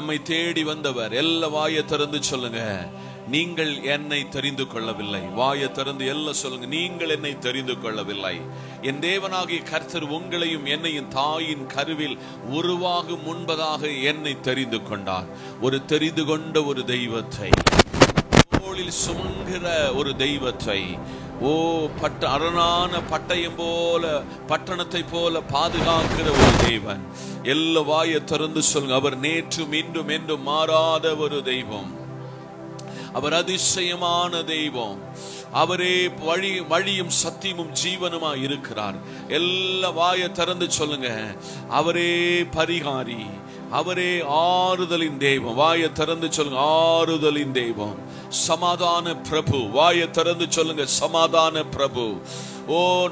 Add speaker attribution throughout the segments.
Speaker 1: நம்மை தேடி வந்தவர். எல்லா வாயை திறந்து சொல்லுங்க, நீங்கள் என்னை தெரிந்து கொள்ளவில்லை. வாயை திறந்து எல்லாம் சொல்லுங்க, நீங்கள் என்னை தெரிந்து கொள்ளவில்லை. என் தேவனாகிய கர்த்தர் உங்களையும் என்னையும் தாயின் கருவில் உருவாகும் முன்பதாக என்னை தெரிந்து கொண்டார். ஒரு தெரிந்து கொண்ட ஒரு தெய்வத்தை, தோளில் சுமங்கிற ஒரு தெய்வத்தை, அரணான பட்டயம் போல பட்டணத்தை போல பாதுகாக்கிற ஒரு தேவன். எல்லா வாயை திறந்து சொல்லுங்க, அவர் நேற்றும் இன்றும் என்றும் மாறாத ஒரு தெய்வம். அவர் அதிசயமான தெய்வம். அவரே வழியும் சத்தியமும் ஜீவனுமா இருக்கிறார். எல்லா வாயை திறந்து சொல்லுங்க, அவரே பரிகாரி, அவரே ஆறுதலின் தெய்வம். வாயை திறந்து சொல்லுங்க, ஆறுதலின் தெய்வம். சமாதான பிரபு. வாயை திறந்து சொல்லுங்க, சமாதான பிரபு.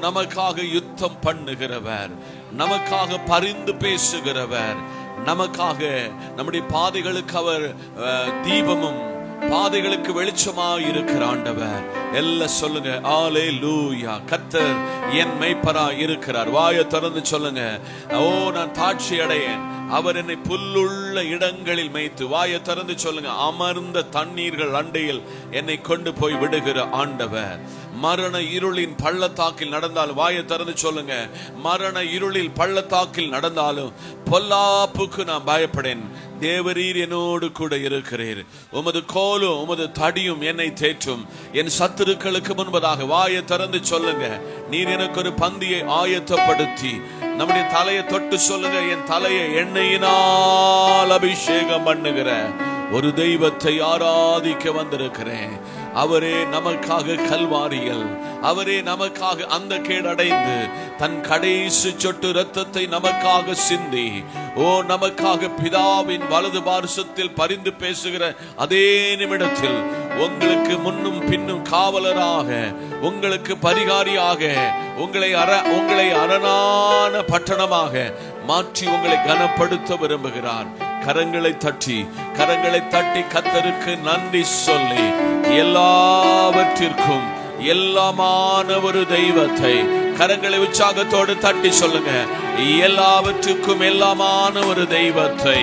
Speaker 1: நமக்காக யுத்தம் பண்ணுகிறவர், நமக்காக பரிந்து பேசுகிறவர், நமக்காக நம்முடைய பாதைகளுக்கு அவர் தீபமும் பாதைகளுக்கு வெளிச்சமாய் இருக்கிற ஆண்டவர். எல்லாம் சொல்லுங்க, அல்லேலூயா. கர்த்தர் என் மேய்ப்பராய் இருக்கிறார். வாயை திறந்து சொல்லுங்க, நான் தாட்சி அடையேன், அவர் என்னை புல்லுள்ள இடங்களில் மேய்த்து. வாயை திறந்து சொல்லுங்க, அமர்ந்த தண்ணீர்கள் அண்டையில் என்னை கொண்டு போய் விடுகிற ஆண்டவர். மரண இருளின் பள்ளத்தாக்கில் நடந்தாலும், வாயை திறந்து சொல்லுங்க, மரண இருளில் பள்ளத்தாக்கில் நடந்தாலும் பொல்லாப்புக்கு நான் பயப்படேன். தேவரீர் என்னோடு கூட இருக்கிறீர். உமது கோலும் உமது தடியும் என்னை தேற்றும். என் சத்துருக்களுக்கு முன்பதாக. வாயை திறந்து சொல்லுங்க, நீர் எனக்கு ஒரு பந்தியை ஆயத்தப்படுத்தி. நம்முடைய தலையை தொட்டு சொல்லுங்க, என் தலையை எண்ணெயினால் அபிஷேகம் பண்ணுகிற ஒரு தெய்வத்தை ஆராதிக்க வந்திருக்கிறேன். அவரே நமக்காக கல்வாரியில், அவரே நமக்காக அந்த கேடடைந்து தன் கடைசி சொட்டு இரத்தத்தை நமக்காக சிந்தி, நமக்காக பிதாவின் வலது பார்சத்தில் பரிந்து பேசுகிற அதே நிமிடத்தில் உங்களுக்கு முன்னும் பின்னும் காவலராக, உங்களுக்கு பரிகாரியாக, உங்களை அரணான பட்டணமாக மாற்றி உங்களை கனப்படுத்த விரும்புகிறார். கரங்களை தட்டி கர்த்தருக்கு நன்றி சொல்லி, எல்லாவற்றிற்கும் எல்லாமான ஒரு தெய்வத்தை கரங்களை உற்சாகத்தோடு தட்டி சொல்லுங்க, எல்லாவற்றுக்கும் எல்லாமான ஒரு தெய்வத்தை.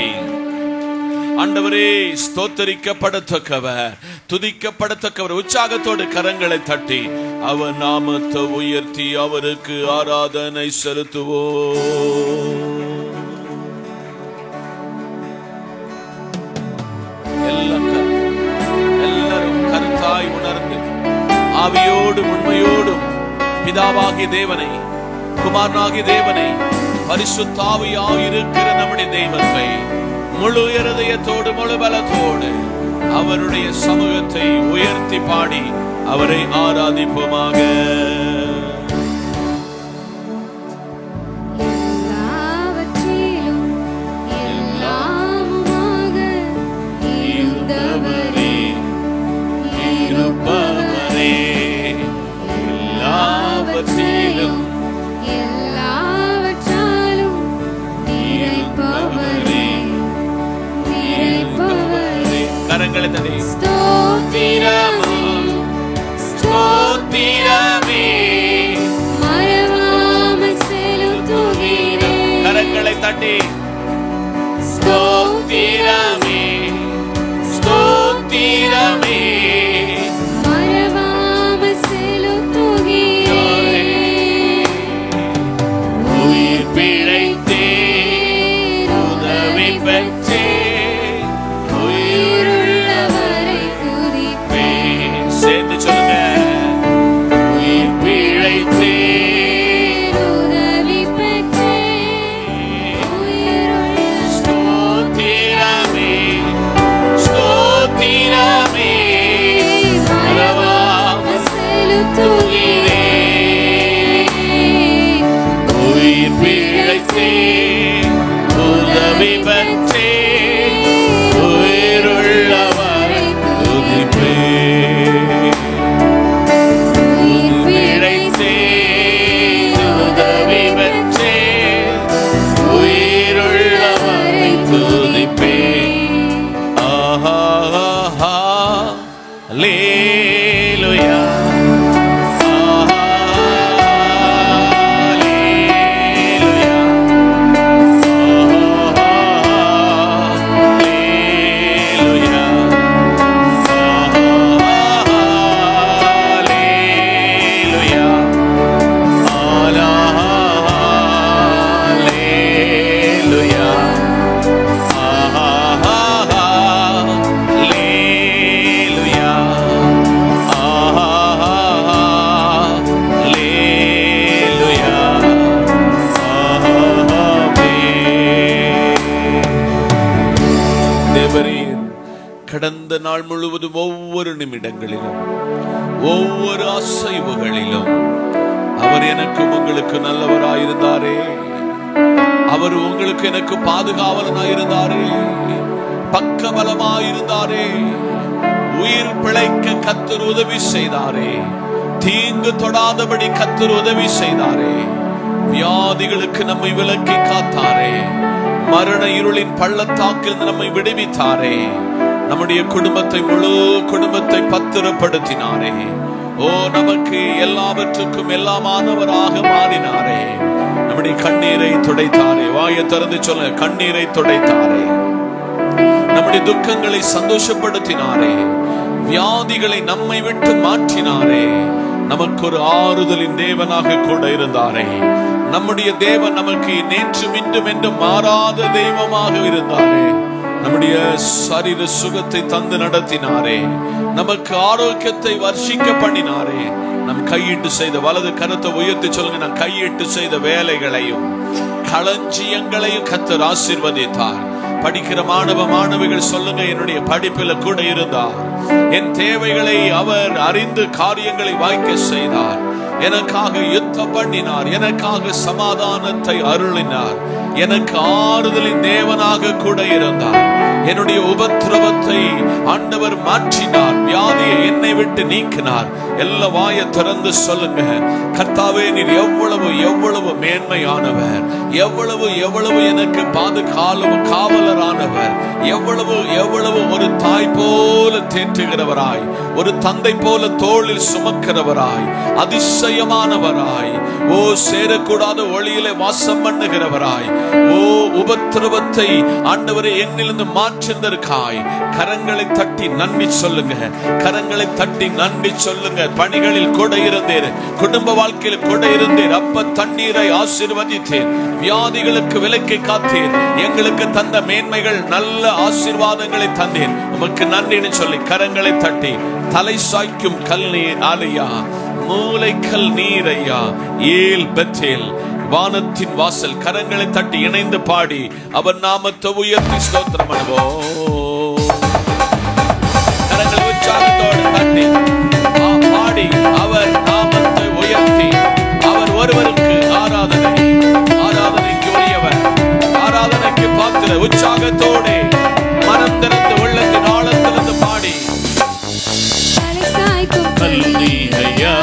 Speaker 1: ஆண்டவரே, ஸ்தோத்தரிக்கப்படத்தக்கவர், துதிக்கப்படத்தக்கவர். உற்சாகத்தோடு கரங்களை தட்டி அவர் நாமத்தை உயர்த்தி அவருக்கு ஆராதனை செலுத்துவோம். எல்லாரும் கருத்தாய் உணர்ந்து ஆவியோடும் உண்மையோடும் பிதாவாகிய தேவனை, குமாரனாகிய தேவனை, பரிசுத்த ஆவியாய் இருக்கிற நம்முடைய தெய்வத்தை முழு இருதயத்தோடு முழு பலத்தோடு அவருடைய சமூகத்தை உயர்த்தி பாடி அவரை ஆராதிப்போமாக. கரங்களை தட்டி ஸ்தோத்திரமே, ஸ்தோத்திரமே, மறவாமல் செலுத்துகிறேன். கரங்களை தட்டி ஸ்தோத்திரமே, ஸ்தோத்திரமே, மறவாமல் செலுத்துகிறேன். உயிர் பிழைத்தேன், உதவி பெற்றேன், உதவி பற்றே உயிருள்ளவரை துதிப்பே. பிழைத்தே உதவி பற்றே உயிருள்ளவரை துதிப்பே. ஆஹா அல்லேலூயா. கடந்த நாள் முழுவதும் ஒவ்வொரு நிமிடங்களிலும் ஒவ்வொரு அசைவுகளிலும் அவர் எனக்கு உங்களுக்கு நல்லவராயிருந்தாரே. அவர் உங்களுக்கு எனக்கு பாதுகாவலனாயிருந்தாரே, பக்கபலமாயிருந்தாரே. உயிர் பிழைக்க கர்த்தர் உதவி செய்தாரே. தீங்கு தொடாதபடி கர்த்தர் உதவி செய்தாரே. வியாதிகளுக்கு நம்மை விலக்கி காத்தாரே. மரண இருளின் பள்ளத்தாக்கில் நம்மை விடுவித்தாரே. நம்முடைய குடும்பத்தை முழு குடும்பத்தை பத்திரப்படுத்தினாரே. ஓ, நமக்கு எல்லாவற்றுக்கும் எல்லாமானவராக மாறினாரே. நம்முடைய கண்ணீரை துடைத்தாரே. வாயை திறந்து சொல்ல, கண்ணீரை துடைத்தாரே. நம்முடைய துக்கங்களை சந்தோஷப்படுத்தினாரே. வியாதிகளை நம்மை விட்டு மாற்றினாரே. நமக்கு ஒரு ஆறுதலின் தேவனாக கூட இருந்தாரே. நம்முடைய தேவன் நமக்கு நேற்றும் இன்றும் என்றும் மாறாத தெய்வமாக இருந்தாரே. நம்முடைய சரீர சுகத்தை தந்து நடத்தினாரே. நமக்கு ஆரோக்கியத்தை வர்ஷிக்க பண்ணினாரே. நம் கையிட்டு செய்த வலது கரத்தை உயர்த்தி சொல்லுங்க, நான் கையிட்டு செய்த வேலைகளையும் களஞ்சியங்களையும் கர்த்தர் ஆசீர்வதித்தார். படிக்கிற மாணவ மாணவிகள் சொல்லுங்க, என்னுடைய படிப்பில கூட இருந்தார். என் தேவைகளை அவர் அறிந்து காரியங்களை வாய்க்க செய்தார். எனக்காக யுத்தம் பண்ணினார். எனக்காக சமாதானத்தை அருளினார். எனக்கு ஆறுதலின் தேவனாக கூட இருந்தார். என்னுடைய உபத்திரவத்தை ஆண்டவர் மாற்றினார். வியாதியை என்னை விட்டு நீக்கினார். எல்லா வாயை திறந்து சொல்லுங்க, கர்த்தாவே நீர் எவ்வளவு எவ்வளவு மேன்மையானவர், எவ்வளவு எவ்வளவு எனக்கு காவலரானவர், எவ்வளவு எவ்வளவு ஒரு தாய் போல தேற்றுகிறவராய், ஒரு தந்தை போல தோளில் சுமக்கிறவராய், அதிசயமானவராய், ஓ சேரக்கூடாத ஒளியிலே வாசம் பண்ணுகிறவராய், ஓ உபத்திரவத்தை ஆண்டவரை என்னிலிருந்து மாற்றினதற்காய் கரங்களை தட்டி நன்றி சொல்லுங்க. கரங்களை தட்டி நன்றி சொல்லுங்க. பணிகளில் கூட இருந்தேன், குடும்ப வாழ்க்கையில் கூட இருந்தேன். அப்ப தண்ணீரை ஆசீர்வதித்தேன், வியாதிகளுக்கு விலக்கி காத்தேன், எங்களுக்கு தந்த மேன்மைகள் நல்ல ஆசீர்வாதங்களை தந்தேன். உமக்கு நன்றின்னு சொல்லி கரங்களை தட்டி, தலை சாய்க்கும் கல் நீர் ஆலையா, மூளைக்கல் நீரையா, ஏல் பெத்தேல், வானத்தின் வாசல். கரங்களை தட்டி இணைந்து பாடி அவர் நாமத்தை உயர்த்தி ஸ்தோத்திரம் பண்ணுவோம். கரங்களை உற்சாகத்தோடு தட்டி பாடி அவர் நாமத்தை உயர்த்தி, அவர் ஒருவருக்கு ஆராதனை, ஆராதனைக்கு உரியவர், ஆராதனைக்கு பாத்திர. உற்சாகத்தோடு மனம் திறந்து உள்ளத்தின் ஆழத்திலிருந்து பாடி, கல் நீரையா,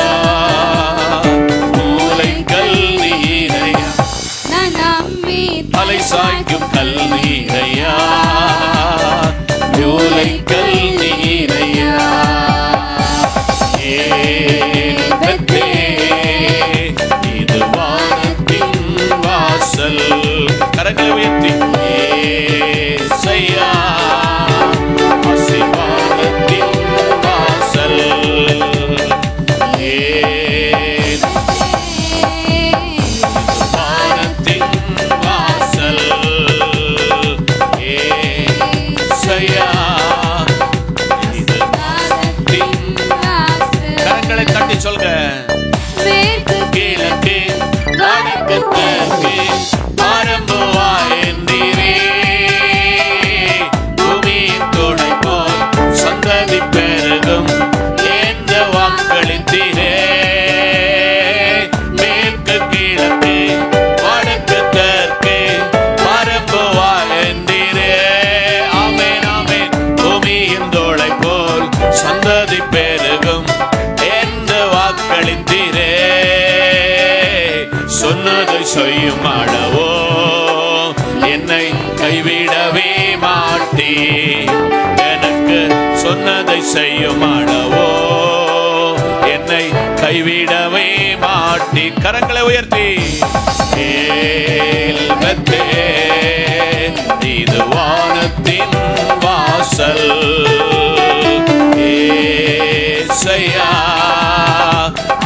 Speaker 1: மூளைக்கல் நீரையா, தலை சாய்க்கும் கல் நீரையா, மூளைக்கல் நீரையா, இது வானத்தின் வாசல். கரங்களை உயர்த்தி ஏசையா, ஆசீர்வாதத்தின் வாசல். வானத்தின் வாசல் ஏசையா, இது வானத்தின். கரங்களை தட்டி சொல்லுங்க, கிழக்கு வடக்கு தெற்கு பரம்புவாயந்தீரே, பூமியின் துணை போல் சந்ததி பெருகும் எந்த வாக்களித்தீரே. மேற்கு கிழக்கு வடக்கு தெற்கு பரம்புவாயந்தீரே. ஆமென் ஆமென். பூமியின் துணை போல் சந்ததி பெருகும் எந்த வாக்களித்தீரே. சொன்னதை செய்யும் அளவோ என்னை கைவிடவே மாட்டே. எனக்கு சொன்னதை செய்யும் அளவோ என்னை கைவிடவே மாட்டே. கரங்களை உயர்த்தி இது வானத்தின் வாசல் ஏசையா,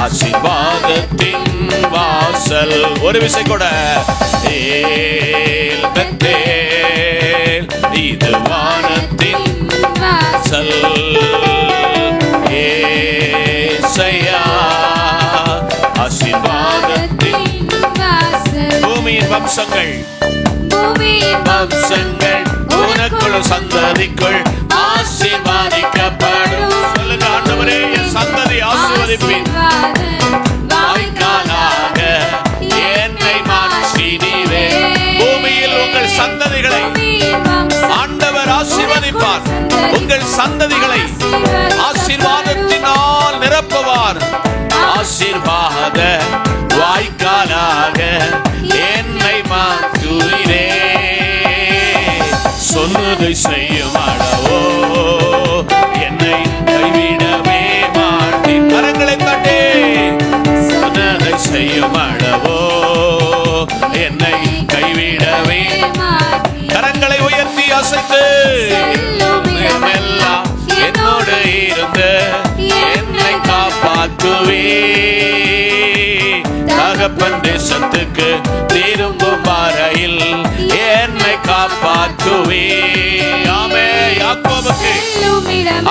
Speaker 1: ஆசீர்வாதத்தின் வாசல். ஒரு விசை கூட இது வானத்தின் வாசல் ஏசையா, ஆசீர்வாதத்தின் வாசல். பூமியின் வம்சங்கள், பூமியின் வம்சங்கள் உனக்குள் சந்ததிக்குள் ஆசீர்வதிக்கப்படும். சொல்லுங்க, ஆண்டவரே என் சந்ததி ஆசீர்வதிப்பீர். வாய்க்காலாக என்னை மாற்றினீரே. பூமியில் உங்கள் சந்ததிகளை ஆண்டவர் ஆசீர்வதிப்பார். உங்கள் சந்ததிகளை ஆசீர்வாதத்தினால் நிரப்புவார். ஆசீர்வாத வாய்க்காலாக என்னை மாற்றுவீரே. சொன்னதை செய்யும் அளவோ என்னை கைவிடவே மாட்டேன். கரங்களை தட்டே. சொன்னதை செய்யும் அளவோ என்னை கைவிடவே. கரங்களை உயர்த்தி அசைத்து எல்லாம் என்னோடு இருந்து என்னை காப்பாற்றுவே. தகப்பன் தேசத்துக்கு திரும்பும் வரையில் என்னை காப்பாற்றுவே. ஆமே. யாக்கோபுக்கு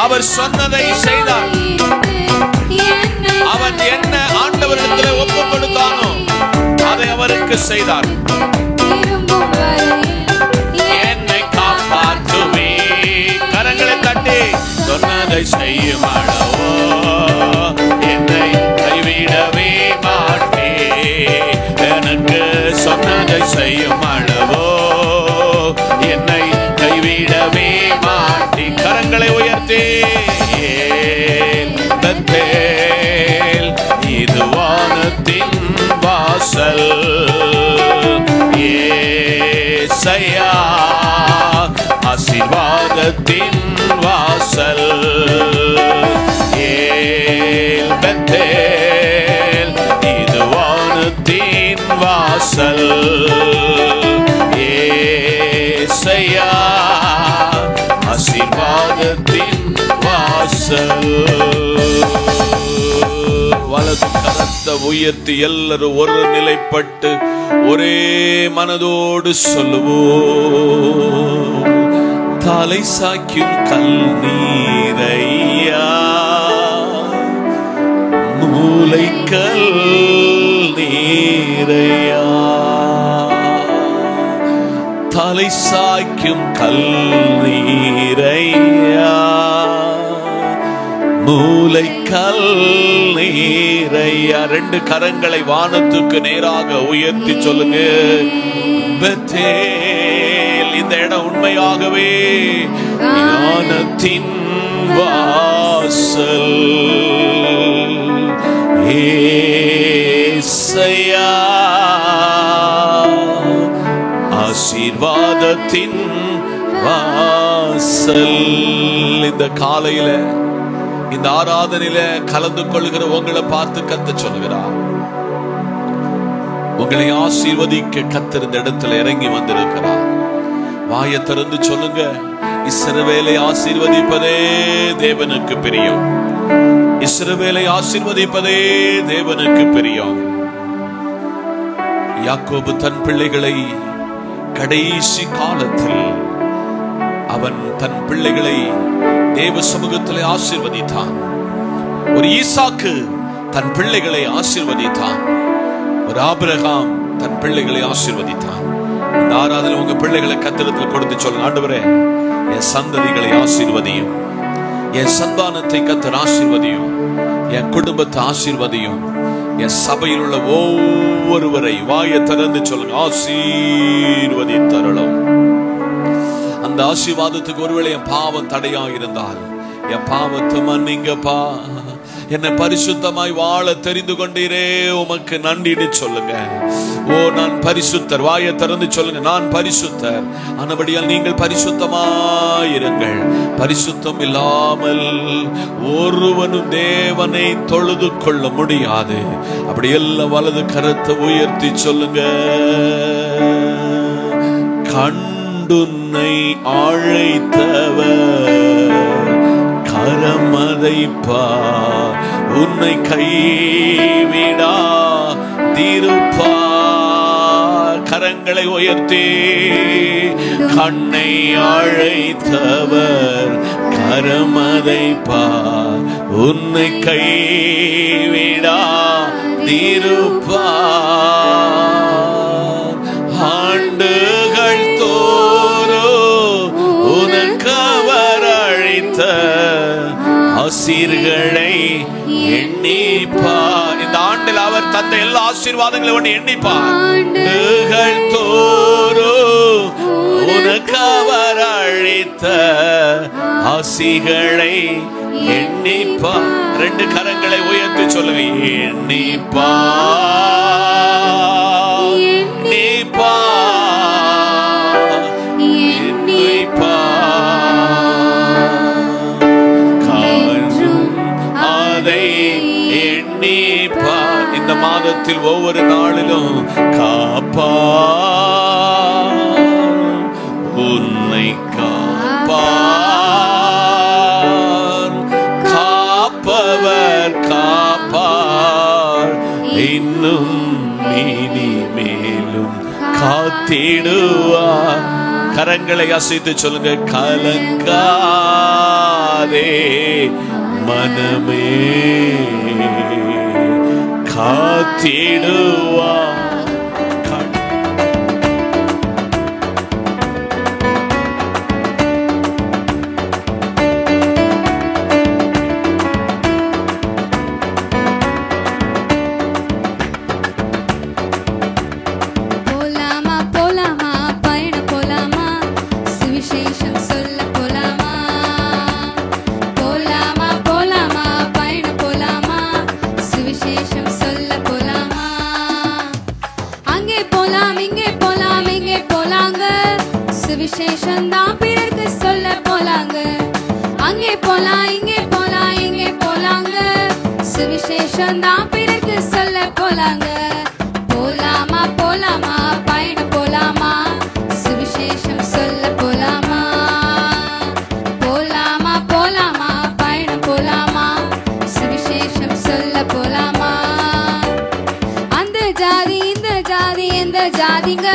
Speaker 1: அவர் சொன்னதை செய்தார். அவன் என்ன ஆண்டவரிடத்தில் ஒப்பு கொடுத்தானோ அதை அவருக்கு செய்தார். என்னை காப்பாற்றுவே. கரங்களை தட்டி. சொன்னதை செய்யும் அளவோ என்னை கைவிடவே மாட்டே. எனக்கு சொன்னதை செய்யும் அளவோ என்னை கைவிடவே மாட்டே. கரங்களை உயர்த்தே. இது வானத்தின் வாசல். ஏசையா ஆசீர்வாதத்தின் வாசல். பெத்தேல் இது வானத்தின் வாசல். ஏசையா ஆசீர்வாதத்தின் வாசல். வலது கரத்தை உயர்த்தி எல்லாரும் ஒரு நிலைப்பட்டு ஒரே மனதோடு சொல்லுவோம். தலை சாய்க்கும் கல் நீரையா, மூளைக்கல் நீரையா. தலை சாய்க்கும் கல் நீரையா, மூளைக்கல் நீரையா. ரெண்டு கரங்களை வானத்துக்கு நேராக உயர்த்தி சொல்லுங்க. பெத்தேல், இந்த இடம் உண்மையாகவே ஞானத்தின் வாசல். ஏசையா ஆசீர்வாதத்தின் வாசல். இந்த காலையில இந்த ஆராதனையில கலந்து கொள்கிற உங்களை பார்த்து கர்த்தர் சொல்லுகிறார். உங்களை ஆசீர்வதிக்க கர்த்தர் இந்த இடத்துல இறங்கி வந்திருக்கிறார். வாயை திறந்து சொல்லுங்க. இஸ்ரவேலை ஆசீர்வதிப்பதே தேவனுக்கு பிரியம். இஸ்ரவேலை ஆசீர்வதிப்பதே தேவனுக்கு பிரியம். யாக்கோபு தன் பிள்ளைகளை கடைசி காலத்தில் அவன் தன் பிள்ளைகளை தேவ சமூகத்திலே ஆசீர்வதித்தான். ஒரு ஈசாக்கு தன் பிள்ளைகளை ஆசீர்வதித்தான். ஒரு ஆபிரகாம் தன் பிள்ளைகளை ஆசீர்வதித்தான். இந்த ஆராதனை உங்க பிள்ளைகளை கர்த்தரிடத்தில் கொடுத்து சொல்லுங்க. ஆண்டவரே, என் சந்ததிகளை ஆசீர்வதியும், என் சந்தானத்தை கர்த்தர் ஆசீர்வதியும், என் குடும்பத்தை ஆசீர்வதியும், என் சபையில் உள்ள ஒவ்வொருவரை வாயை திறந்து சொல்லுங்க. ஆசீர்வதித்தருளும். அந்த ஆசீர்வாதத்துக்கு ஒருவேளை என் பாவம் தடையா இருந்தால் என் பாவத்தை மன்னிங்கப்பா, என்னை பரிசுத்தமாய் வாழ தெரிந்து கொண்டீரே, உமக்கு நன்றின்னு சொல்லுங்க. ஓ, நான் பரிசுத்தர். வாயை திறந்து சொல்லுங்க. நான் பரிசுத்தர், ஆனபடியால் நீங்கள் பரிசுத்தமாயிருங்கள். பரிசுத்தம் இல்லாமல் ஒருவனும் தேவனை தொழுது கொள்ள முடியாது. அப்படி எல்லாம் வலது கரத்தை உயர்த்தி சொல்லுங்க. கண்டுன்னை அழைத்தவர் கரமதைப்பா, உன்னை கைவிடா திருப்பா. கரங்களை உயர்த்தி. கண்ணை அழைத்தவர் கரமதைப்பா, உன்னை கைவிடா திருப்பா. ஆண்டுகள் தோறோ உனக்கு அவர் அழைத்த வந்த எல்லா ஆசீர்வாதங்களை ஒன்று எண்ணிப்பார். தோறும் உனக்கு அவர் அழைத்த ஆசிகளை எண்ணிப்பார். ரெண்டு கரங்களை உயர்த்தி சொல்லுவீங்க. எண்ணிப்பார், எண்ணிப்பார், எண்ணிப்பார், அதை எண்ணிப்பார். இந்த மாதத்தில் ஒவ்வொரு நாளிலும் காப்பார், உன்னை காப்பார், காப்பவர் காப்பார், இன்னும் இனி மேலும் காத்திடுவார். கரங்களை அசைத்து சொல்லுங்க. கலங்காதே மனமே, காத்திடுவார்.
Speaker 2: சுவிசேஷம் தான் பிறருக்கு சொல்ல போலாங்க. அங்கே போலாம், இங்கே போலாம், இங்கே போலாங்க. சுவிசேஷம் தான் பிறருக்கு சொல்ல போலாங்க. போலாமா போலாமா பயணம் போலாமா, சுவிசேஷம் சொல்ல போலாமா. போலாமா போலாமா பயணம் போலாமா, சுவிசேஷம் சொல்ல போலாமா. அந்த ஜாதி இந்த ஜாதி எந்த ஜாதிங்க,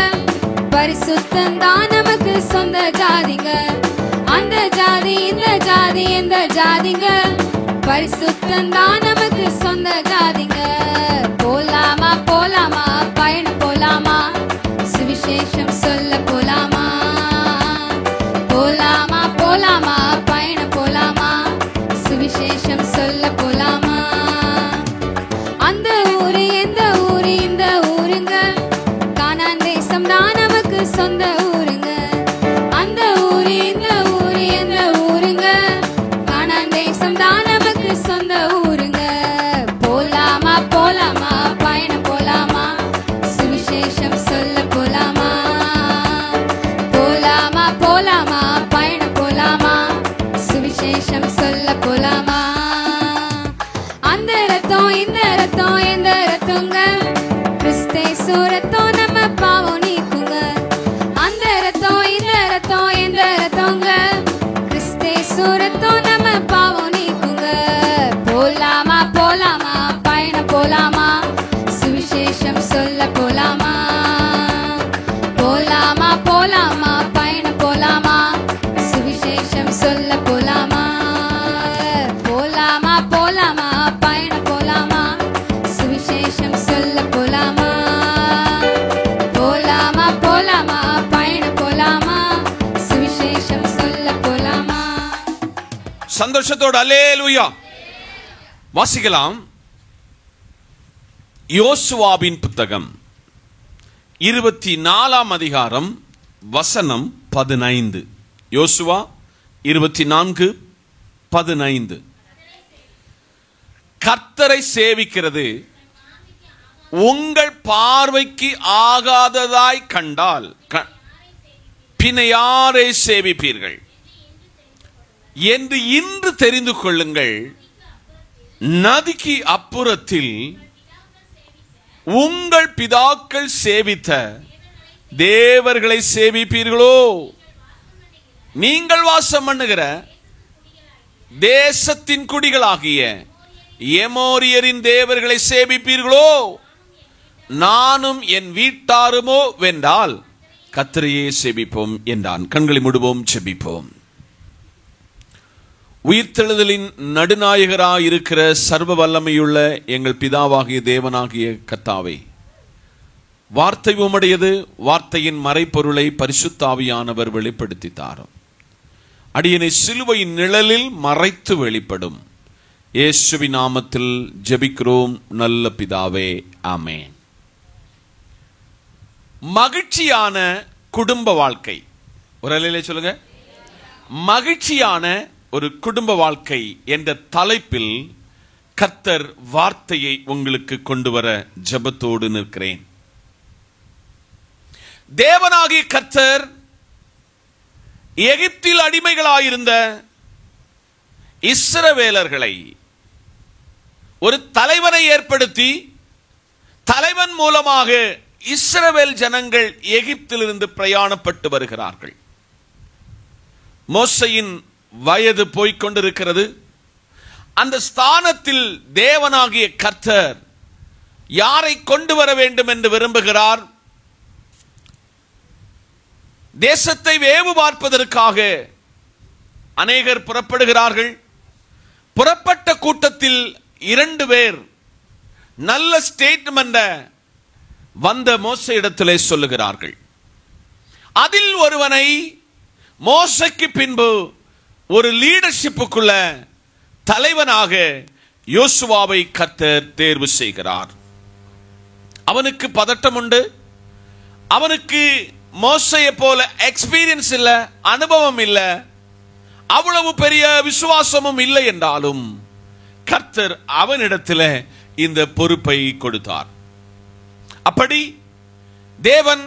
Speaker 2: பரிசுத்தம் தான் நமக்கு சொந்த ஜாதிங்க. அந்த ஜாதி இந்த ஜாதி எந்த ஜாதிங்க, பரிசுத்தம் தான் நமக்கு சொந்த ஜாதிங்க. போலாமா போலாமா பயணம் போலாமா, சுவிசேஷம் சொல்ல போலாமா. போலாமா போலாமா பயணம் போலாமா, சுவிசேஷம் சொல்ல போலாமா. அந்த ஊரு எந்த ஊரு இந்த ஊருங்க, கானான் தேசம் தான் சொந்த ஊருங்க. அந்த ஊரு இந்த ஊரு எந்த ஊருங்க, கானான் தேசம் தான் நமக்கு சொந்த ஊருங்க. போலாமா போலாமா பயணம் போலாமா, சுவிசேஷம் சொல்ல போலாமா. போலாமா போலாமா பயணம் போலாமா, சுவிசேஷம் சொல்ல போலாமா. அந்த ரத்தம் இந்த ரத்தம் எந்த ரத்தங்க, கிறிஸ்தேசு ரத்தம் நம்ம பாவம் நீக்குங்க. அந்த ரத்தம் இந்த ரத்தம் எந்த ரத்தங்க, கிறிஸ்தேசு ரத்தம் நம்ம பாவம் நீக்குங்க. போலாமா போலாமா பயணம் போலாமா, சுவிசேஷம் சொல்ல போலாமா. போலாமா போலாமா பயணம் போலாமா, சுவிசேஷம் சொல்ல போலாமா. போலாமா போலாமா பயணம் போலாமா, சுவிசேஷம் சொல்ல போலாமா. போலாமா போலாமா பயணம் போலாமா, சுவிசேஷம் சொல்ல போலாமா.
Speaker 1: சந்தோஷத்தோடு அல்லேலூயா வாசிக்கலாம். யோசுவாவின் புத்தகம் 24 அதிகாரம் வசனம் 15. யோசுவா 24:15. கர்த்தரை சேவிக்கிறது உங்கள் பார்வைக்கு ஆகாததாய் கண்டால் பின்ன யாரை சேவிப்பீர்கள் என்று இன்று தெரிந்து கொள்ளுங்கள். நதிக்கு அப்புறத்தில் உங்கள் பிதாக்கள் சேவித்த தேவர்களை சேவிப்பீர்களோ? நீங்கள் வாசம் பண்ணுகிற தேசத்தின் குடிகளாகிய எமோரியரின் தேவர்களை சேவிப்பீர்களோ? நானும் என் வீட்டாருமோ வென்றால் கர்த்தரையே சேவிப்போம் என்றான். கண்களை மூடுவோம், செபிப்போம். உயிர்த்தெழுதலின் நடுநாயகராய் இருக்கிற சர்வ வல்லமையுள்ள எங்கள் பிதாவாகிய தேவனாகிய கர்த்தாவே, வார்த்தை உம்முடையது. வார்த்தையின் மறைப்பொருளை பரிசுத்த ஆவியானவர் வெளிப்படுத்தி தாரும். அடியனை சிலுவையின் நிழலில் மறைத்து வெளிப்படும். இயேசுவின் நாமத்தில் ஜெபிக்கிறோம் நல்ல பிதாவே, ஆமென். மகிழ்ச்சியான குடும்ப வாழ்க்கை. ஒரு அலையிலே சொல்லுங்க, மகிழ்ச்சியான ஒரு குடும்ப வாழ்க்கை என்ற தலைப்பில் கர்த்தர் வார்த்தையை உங்களுக்கு கொண்டு வர ஜெபத்தோடு நிற்கிறேன். தேவனாகிய கர்த்தர் எகிப்தில் அடிமைகளாயிருந்த இஸ்ரவேலர்களை ஒரு தலைவனை ஏற்படுத்தி, தலைவன் மூலமாக இஸ்ரவேல் ஜனங்கள் எகிப்திலிருந்து பிரயாணப்பட்டு வருகிறார்கள். மோசேயின் வயது போய்கொண்டிருக்கிறது. அந்த ஸ்தானத்தில் தேவனாகிய கர்த்தர் யாரை கொண்டு வர வேண்டும் என்று விரும்புகிறார்? தேசத்தை வேவு பார்ப்பதற்காக அநேகர் புறப்படுகிறார்கள். புறப்பட்ட கூட்டத்தில் 2 பேர் நல்ல ஸ்டேட்மெண்ட் வந்த மோசே இடத்திலே சொல்லுகிறார்கள். அதில் ஒருவனை மோசேக்கு பின்பு ஒரு லீடர்ஷிப்புக்குள்ள தலைவனாக யோசுவாவை கர்த்தர் தேர்வு செய்கிறார். அவனுக்கு பதட்டம் உண்டு. அவனுக்கு மோசேயை போல எக்ஸ்பீரியன்ஸ் இல்ல, அனுபவம் இல்ல, அவ்வளவு பெரிய விசுவாசமும் இல்லை என்றாலும் கர்த்தர் அவனிடத்தில் இந்த பொறுப்பை கொடுத்தார். அப்படி தேவன்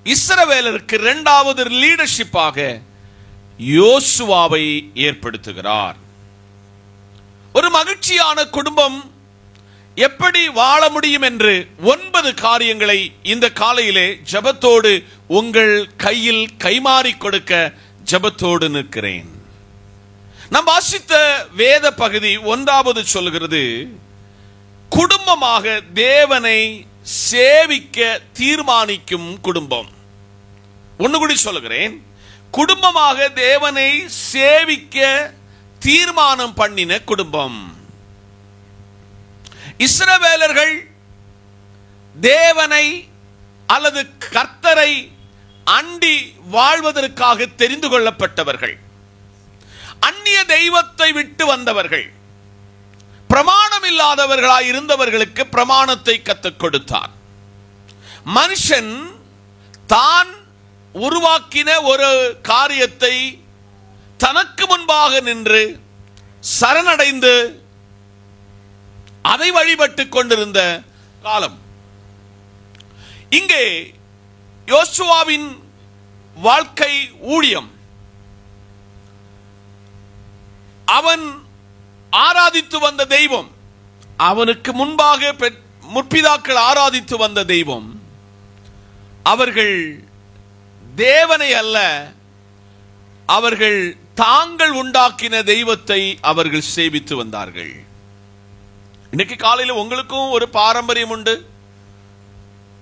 Speaker 1: இஸ்ரவேலருக்கு 2வது லீடர்ஷிப்பாக யோசுவாவை ஏற்படுத்துகிறார். ஒரு மகிழ்ச்சியான குடும்பம் எப்படி வாழ முடியும் என்று 9 காரியங்களை இந்த காலையிலே ஜெபத்தோடு உங்கள் கையில் கைமாறி கொடுக்க ஜெபத்தோடு நிற்கிறேன். நாம் வாசித்த வேத பகுதி 1வது சொல்கிறது, குடும்பமாக தேவனை சேவிக்க தீர்மானிக்கும் குடும்பம். ஒன்னு கூடி சொல்லுகிறேன், குடும்பமாக தேவனை சேவிக்க தீர்மானம் பண்ணின குடும்பம். இஸ்ரவேலர்கள் தேவனை அல்லது கர்த்தரை அண்டி வாழ்வதற்காக தெரிந்து கொள்ளப்பட்டவர்கள். அந்நிய தெய்வத்தை விட்டு வந்தவர்கள். பிரமாணம் இல்லாதவர்களாய் இருந்தவர்களுக்கு பிரமாணத்தை கற்றுக் கொடுத்தார். மனுஷன் தான் உருவாக்கின ஒரு காரியத்தை தனக்கு முன்பாக நின்று சரணடைந்து அதை வழிபட்டுக் கொண்டிருந்த காலம். இங்கே யோசுவாவின் வாழ்க்கை ஊழியம், அவன் ஆராதித்து வந்த தெய்வம், அவனுக்கு முன்பாக முற்பிதாக்கள் ஆராதித்து வந்த தெய்வம், அவர்கள் தேவனை அல்ல, அவர்கள் தாங்கள் உண்டாக்கின தெய்வத்தை அவர்கள் சேவித்து வந்தார்கள். இன்னைக்கு காலையில் உங்களுக்கும் ஒரு பாரம்பரியம் உண்டு.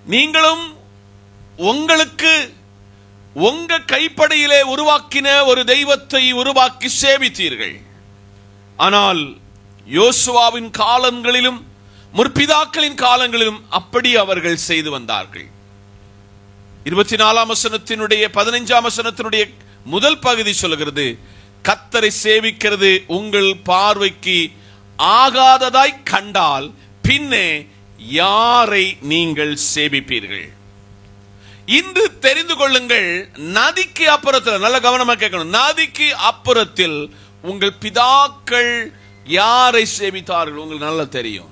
Speaker 1: நீங்களும் உங்களுக்கு உங்க கைப்படையிலே உருவாக்கின ஒரு தெய்வத்தை உருவாக்கி சேவித்தீர்கள். ஆனால் யோசுவாவின் காலங்களிலும் முற்பிதாக்களின் காலங்களிலும் அப்படி அவர்கள் செய்து வந்தார்கள். 24ஆம் வசனத்தினுடைய 15ஆம் வசனத்தினுடைய முதல் பகுதி சொல்கிறது, கர்த்தரை சேவிக்கிறது உங்கள் பார்வைக்கு ஆகாததாய் கண்டால் பின்னே யாரை நீங்கள் சேவிப்பீர்கள்? இன்று தெரிந்து கொள்ளுங்கள், நதிக்கு அப்புறத்தில், நல்ல கவனமா கேட்கணும், நதிக்கு அப்புறத்தில் உங்கள் பிதாக்கள் யாரை சேவித்தார்கள் உங்களுக்கு நல்லா தெரியும்.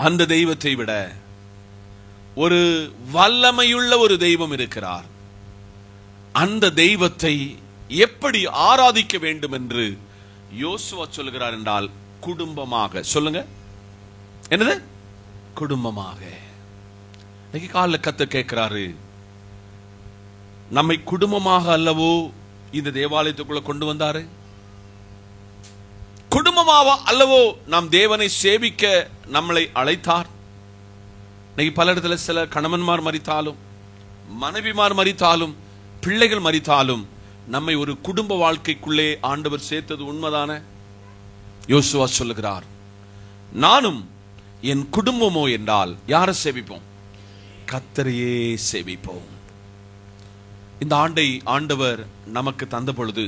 Speaker 1: அந்த தெய்வத்தை விட ஒரு வல்லமையுள்ள ஒரு தெய்வம் இருக்கிறார். அந்த தெய்வத்தை எப்படி ஆராதிக்க வேண்டும் என்று யோசுவா சொல்லுகிறார் என்றால், குடும்பமாக. சொல்லுங்க, என்னது? குடும்பமாக. இன்னைக்கு காலையில் கர்த்தர் கேட்கிறாரு, நம்மை குடும்பமாக அல்லவோ இந்த தேவாலயத்துக்குள்ள கொண்டு வந்தாரு? குடும்பமாக அல்லவோ நாம் தேவனை சேவிக்க நம்மளை அழைத்தார்? இன்னைக்கு பல இடத்துல சில கணவன்மார் மரித்தாலும், மனைவிமார் மரித்தாலும், பிள்ளைகள் மரித்தாலும் நம்மை ஒரு குடும்ப வாழ்க்கைக்குள்ளே ஆண்டவர் சேர்த்தது உண்மைதான? யோசுவா சொல்லுகிறார், நானும் என் குடும்பமோ என்றால் யாரை சேவிப்போம்? கர்த்தரையே சேவிப்போம். இந்த ஆண்டை ஆண்டவர் நமக்கு தந்த பொழுது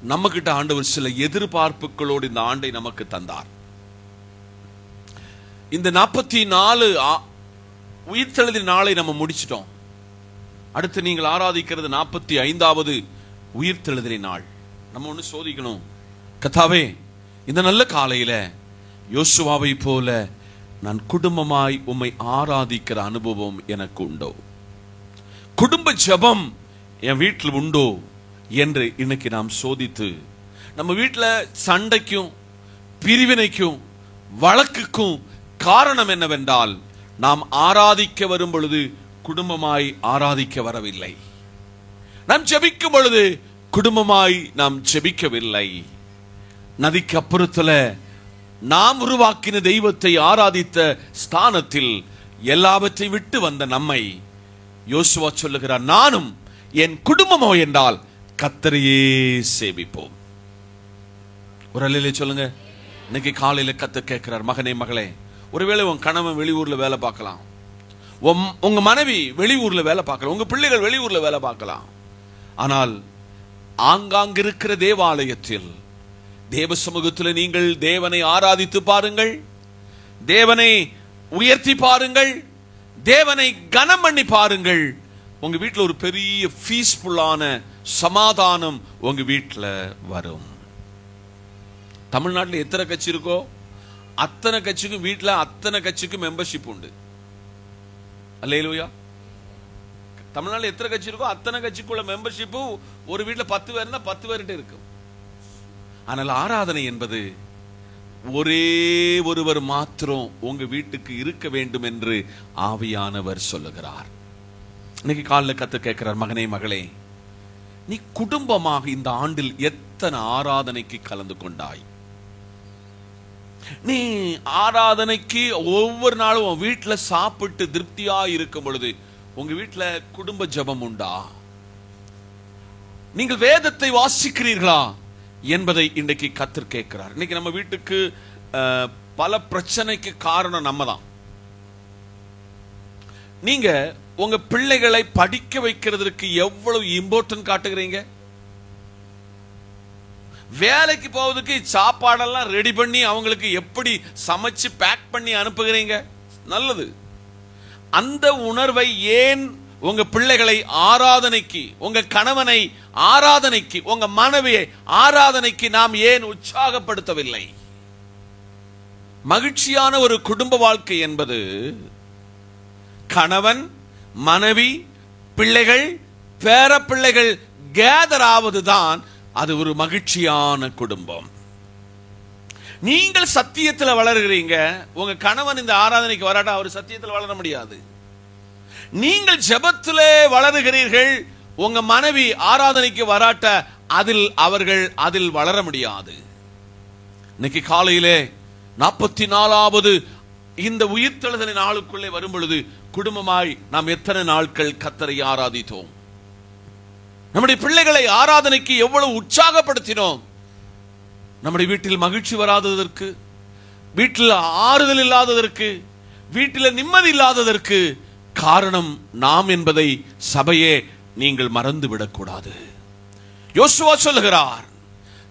Speaker 1: நம்ம கிட்ட ஆண்டவர் சில எதிர்பார்ப்புகளோடு இந்த ஆண்டை நமக்கு தந்தார். இந்த 44 உயிர்த்தெழுதலின் நாளை நம்ம முடிச்சிட்டோம். அடுத்து நீங்கள் ஆராதிக்கிறது 45வது உயிர்த்தெழுதலின் நாள். நம்ம ஒண்ணு சோதிக்கணும். கர்த்தாவே, இந்த நல்ல காலையில யோசுவாவை போல நான் குடும்பமாய் உம்மை ஆராதிக்கிற அனுபவம் எனக்கு உண்டோ, குடும்ப ஜெபம் என் வீட்டில் உண்டோ என்று இன்னைக்கு நாம் சோதித்து, நம்ம வீட்டில் சண்டைக்கும் பிரிவினைக்கும் வழக்குக்கும் காரணம் என்னவென்றால், நாம் ஆராதிக்க வரும் பொழுது குடும்பமாய் ஆராதிக்க வரவில்லை, நாம் ஜெபிக்கும் பொழுது குடும்பமாய் நாம் ஜெபிக்கவில்லை. நதிக்கு அப்புறத்துல நாம் உருவாக்கின தெய்வத்தை ஆராதித்த ஸ்தானத்தில் எல்லாவற்றை விட்டு வந்த நம்மை யோசுவா சொல்லுகிறார், நானும் என் குடும்பமோ என்றால் கர்த்தரையே சேவிப்போம். ஒரு அல்லேலூயா சொல்லுங்க. இன்னைக்கு காலையில கர்த்தர் கேட்கிறார், மகனே மகளே, ஒருவேளை உன் கணவன் வெளியூர்ல வேலை பார்க்கலாம், உங்க மனைவி வெளியூர்ல வேலை பார்க்கலாம், உங்க பிள்ளைகள் வெளியூர்ல வேலை பார்க்கலாம். ஆனால் ஆங்காங்க இருக்கிற தேவாலயத்தில் தேவ சமூகத்தில் நீங்கள் தேவனை ஆராதித்து பாருங்கள், தேவனை உயர்த்தி பாருங்கள், தேவனை கனம் பண்ணி பாருங்கள். உங்க வீட்டில் ஒரு பெரிய பீஸ்ஃபுல்லான சமாதானம் உங்க வீட்டில் வரும். தமிழ்நாட்டில் எத்தனை கட்சி இருக்கோ அத்தனை கட்சிக்கும் வீட்டில் அத்தனை கட்சிக்கும் மெம்பர்ஷிப் உண்டு. அல்லேலூயா. தமிழ்நாட்டில் எத்தனை கட்சி இருக்கோ அத்தனை கட்சிக்குள்ள மெம்பர்ஷிப்பு ஒரு வீட்டில் 10 பேர்னா 10 பேர்கிட்ட இருக்கும். ஆனால் ஆராதனை என்பது ஒரே ஒருவர் மாத்திரம் உங்க வீட்டுக்கு இருக்க வேண்டும் என்று ஆவியானவர் சொல்லுகிறார். இன்னைக்கு காலையில் கத்து கேட்கிறார், மகனே மகளே, நீ குடும்பமாக இந்த ஆண்டில் எத்தனை ஆராதனைக்கு கலந்து கொண்டாய்? நீ ஆராதனைக்கு ஒவ்வொரு நாளும் உன் வீட்டில் சாப்பிட்டு திருப்தியா இருக்கும் பொழுது உங்க வீட்டில் குடும்ப ஜெபம் உண்டா? நீங்கள் வேதத்தை வாசிக்கிறீர்களா என்பதை இன்றைக்கு கர்த்தர் கேட்கிறார். இன்னைக்கு நம்ம வீட்டுக்கு பல பிரச்சனைக்கு காரணம் நம்ம தான். நீங்க உங்க பிள்ளைகளை படிக்க வைக்கிறதுக்கு எவ்வளவு இம்பார்ட்டன்ட் காட்டுகிறீங்க? வேலைக்கு போவதுக்கு சாப்பாடெல்லாம் ரெடி பண்ணி அவங்களுக்கு எப்படி சமைச்சு பேக் பண்ணி அனுப்புகிறீங்க? நல்லது. அந்த உணர்வை ஏன் உங்க பிள்ளைகளை ஆராதனைக்கு, உங்க கணவனை ஆராதனைக்கு, உங்க மனைவியை ஆராதனைக்கு நாம் ஏன் உற்சாகப்படுத்தவில்லை? மகிழ்ச்சியான ஒரு குடும்ப வாழ்க்கை என்பது கணவன், மனைவி, பிள்ளைகள், பேர பிள்ளைகள் கேதர் ஆவதுதான் அது ஒரு மகிழ்ச்சியான குடும்பம். நீங்கள் சத்தியத்தில் வளர்கிறீங்க, உங்க கணவன் இந்த ஆராதனைக்கு வராட்டா அவர் சத்தியத்தில் வளர முடியாது. நீங்கள் ஜெபத்திலே வளருகிறீர்கள், உங்க மனைவி ஆராதனைக்கு வராட்ட அவர்கள் அதில் வளர முடியாது. இன்னைக்கு காலையிலே 44வது இந்த உயிர்த்தெழுதலின் நாளுக்குள்ளே வரும் பொழுது குடும்பமாய் நாம் எத்தனை நாட்கள் கர்த்தரை ஆராதித்தோம்? நம்முடைய பிள்ளைகளை ஆராதனைக்கு எவ்வளவு உற்சாகப்படுத்தினோம்? நம்முடைய வீட்டில் மகிழ்ச்சி வராததற்கு, வீட்டில் ஆறுதல் இல்லாததற்கு, வீட்டில் நிம்மதி இல்லாததற்கு காரணம் நாம் என்பதை சபையே நீங்கள் மறந்து விடக்கூடாது. யோசுவா சொல்லுகிறார்,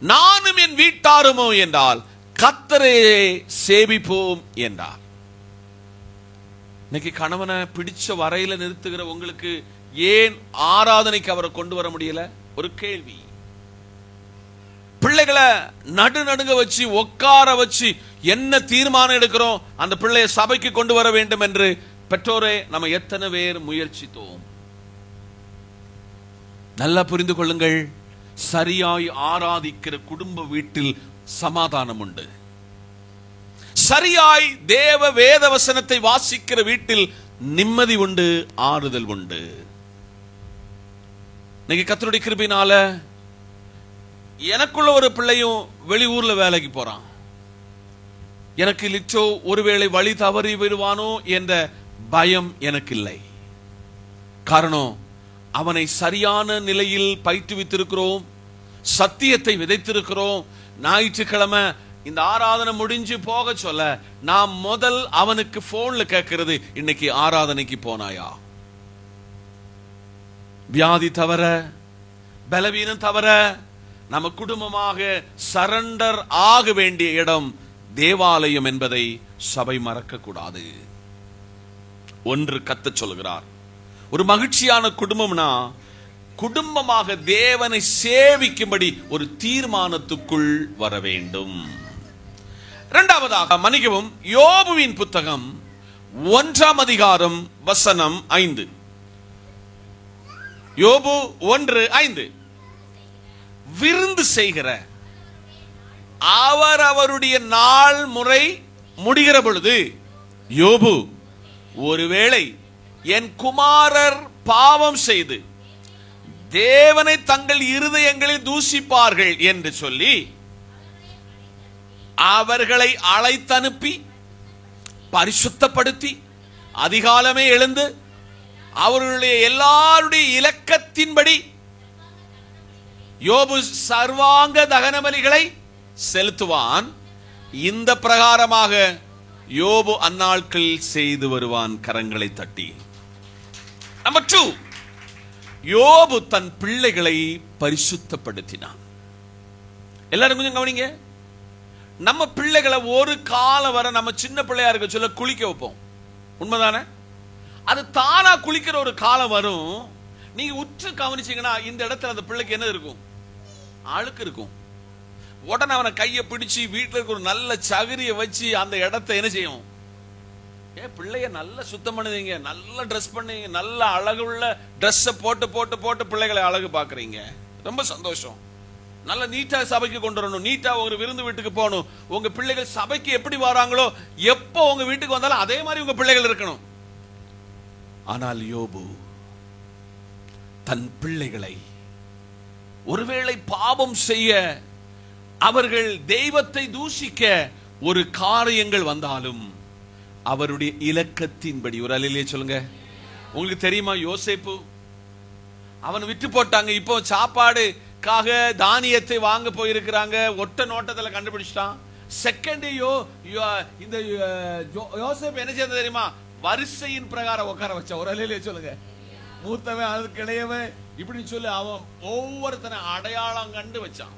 Speaker 1: நானும் என் வீட்டாருமோ என்றால் கர்த்தரையே சேவிப்போம் என்றார். இன்னைக்கு கணவனை பிடிச்ச வரையில நிறுத்துகிற உங்களுக்கு ஏன் ஆராதனைக்கு அவரை கொண்டு வர முடியல? ஒரு கேள்வி. பிள்ளைகளை நடுநடுங்க வச்சு உட்கார வச்சு என்ன தீர்மானம் எடுக்கிறோம்? அந்த பிள்ளையை சபைக்கு கொண்டு வர வேண்டும் என்று பெற்றோரே நம்ம எத்தனை பேர் முயற்சித்தோம்? நல்லா புரிந்து கொள்ளுங்கள், சரியாய் ஆராதிக்கிற குடும்ப வீட்டில் சமாதானம் உண்டு. சரியாய் தேவ வேத வசனத்தை வாசிக்கிற வீட்டில் நிம்மதி உண்டு, ஆறுதல் உண்டு. இன்னைக்கு கர்த்தருடைய கிருபையினால எனக்குள்ள ஒரு பிள்ளையும் வெளியூர்ல வேலைக்கு போறான். எனக்கு லிச்சோ ஒருவேளை வழி தவறி விடுவானோ என்ற பயம் எனக்கு இல்லை. காரணம், அவனை சரியான நிலையில் பயிற்றுவித்திருக்கிறோம், சத்தியத்தை விதைத்திருக்கிறோம். ஞாயிற்றுக்கிழமை இந்த ஆராதனை முடிஞ்சு போக சொல்ல நாம் முதல் அவனுக்கு போன்ல கேட்கிறது, இன்னைக்கு ஆராதனைக்கு போனாயா? வியாதி தவிர, பலவீனம் தவிர, நம்ம குடும்பமாக சரண்டர் ஆக வேண்டிய இடம் தேவாலயம் என்பதை சபை மறக்க கூடாது. ஒன்று கர்த்தர் சொல்கிறார், ஒரு மகிழ்ச்சியான குடும்பம்னா குடும்பமாக தேவனை சேவிக்கும்படி ஒரு தீர்மானத்துக்குள் வர வேண்டும். இரண்டாவதாக மன்னிக்கவும், யோபுவின் புத்தகம் 1 அதிகாரம் வசனம் 5. யோபு 1:5. விருந்து செய்கிற அவருடைய நாள் முறை முடிகிற பொழுது, யோபு, ஒருவேளை என் குமாரர் பாவம் செய்து தேவனை தங்கள் இருதயங்களில் தூஷிப்பார்கள் என்று சொல்லி அவர்களை அழைத்தனுப்பி பரிசுத்தப்படுத்தி அதிகாலமே எழுந்து அவர்களுடைய எல்லாருடைய இலக்கத்தின்படி யோபு சர்வாங்க தகன பலிகளை செலுத்துவான். இந்த பிரகாரமாக யோபு அந்நாட்களில் செய்து வருவான், கரங்களை தட்டி. நம்பர் 2, யோபு தன் பிள்ளைகளை பரிசுத்தப்படுத்தினான். எல்லாரும் கொஞ்சம் கவனிங்க. நம்ம பிள்ளைகளை ஒரு காலம் வர நம்ம சின்ன பிள்ளையா இருக்க சொல்ல குளிக்க வைப்போம், உண்மைதானே? அது தானா குளிக்கிற ஒரு காலம் வரும். நீங்க உற்று கவனிச்சீங்கன்னா இந்த இடத்துல அந்த பிள்ளைக்கு என்ன இருக்கும்? அழுக்கு இருக்கும். உடனே அவனை கையை பிடிச்சு வீட்டில் இருக்க ஒரு நல்ல சகரியை வச்சு அந்த இடத்தை என்ன செய்யும்? பிள்ளைய நல்ல சுத்தம் பண்ணுவீங்க, நல்ல ட்ரெஸ் பண்ணுவீங்க, நல்ல அழகுள்ள ட்ரெஸ்ஸை போட்டு போட்டு போட்டு பிள்ளைகளை அழகு பாக்குறீங்க, ரொம்ப சந்தோஷம். நல்ல நீட்டா சபைக்கு கொண்டு வரணும், நீட்டா ஒரு விருந்து வீட்டுக்கு போகணும். உங்க பிள்ளைகள் சபைக்கு எப்படி வராங்களோ, எப்போ உங்க வீட்டுக்கு வந்தாலும் அதே மாதிரி உங்க பிள்ளைகள் இருக்கணும். ஆனால் யோபு தன் பிள்ளைகளை ஒருவேளை பாவம் செய்ய, அவர்கள் தெய்வத்தை தூஷிக்க ஒரு காரியங்கள் வந்தாலும் அவருடைய இலக்கத்தின்படி, ஒரு அல்லேலூயா சொல்லுங்க. உங்களுக்கு தெரியுமா, யோசேப்பு அவன் விட்டு போட்டாங்க. இப்போ சாப்பாடுக்காக தானியத்தை வாங்க போயிருக்கிறாங்க, ஒட்ட நோட்டத்துல கண்டுபிடிச்சிட்டான். செகண்ட் இந்த யோசேப்பு என்ன செய்ய தெரியுமா? வரிசையின் பிரகாரம் உட்கார வச்சான். ஒரு அல்லேலூயா சொல்லுங்க. மூத்தவன் அதுக்கு இளையவன் இப்படி சொல்லி அவன் ஒவ்வொருத்தனை அடையாளம் கண்டு வச்சான்.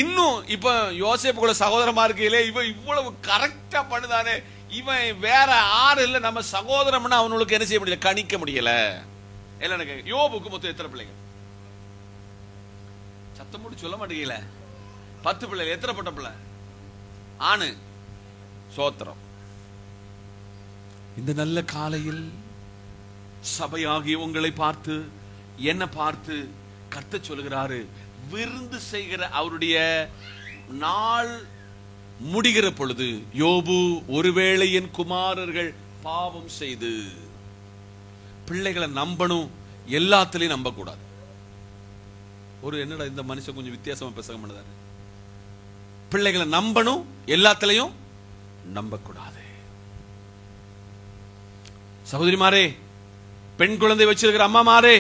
Speaker 1: இன்னும் இப்ப யோசேப்பு கூட சகோதரமா இருக்கையிலே இவன் இவ்வளவு கரெக்டா பண்ணுதானே, இவன் வேற ஆறு இல்ல, நம்ம சகோதரம்னு அவனுக்கு என்ன செய்ய முடியல, கணிக்க முடியல. எனக்கு யோபுக்கு மொத்தம் எத்தனை பிள்ளைங்க? சத்தம் போட்டு சொல்ல மாட்டீங்கல. 10 பிள்ளைகள். எத்தனை பட்ட பிள்ளை? ஆணு. சோத்திரம். இந்த நல்ல காலையில் சபையாகிய உங்களை பார்த்து, என்ன பார்த்து கர்த்தர் சொல்கிறாரு, விருந்து செய்கிற அவருடைய நாள் முடிகிற பொழுது, யோபு, ஒருவேளை என் குமாரர்கள் பாவம் செய்து. பிள்ளைகளை நம்பணும், எல்லாத்திலையும் நம்ப கூடாது. ஒரு என்னடா இந்த மனுஷன் கொஞ்சம் வித்தியாசமா பேச மாட்டாரு. பிள்ளைகளை நம்பணும், எல்லாத்திலையும் நம்ப கூடாது. சகோதரிமாரே, பெண் குழந்தை வச்சிருக்கிற அம்மா மாரே,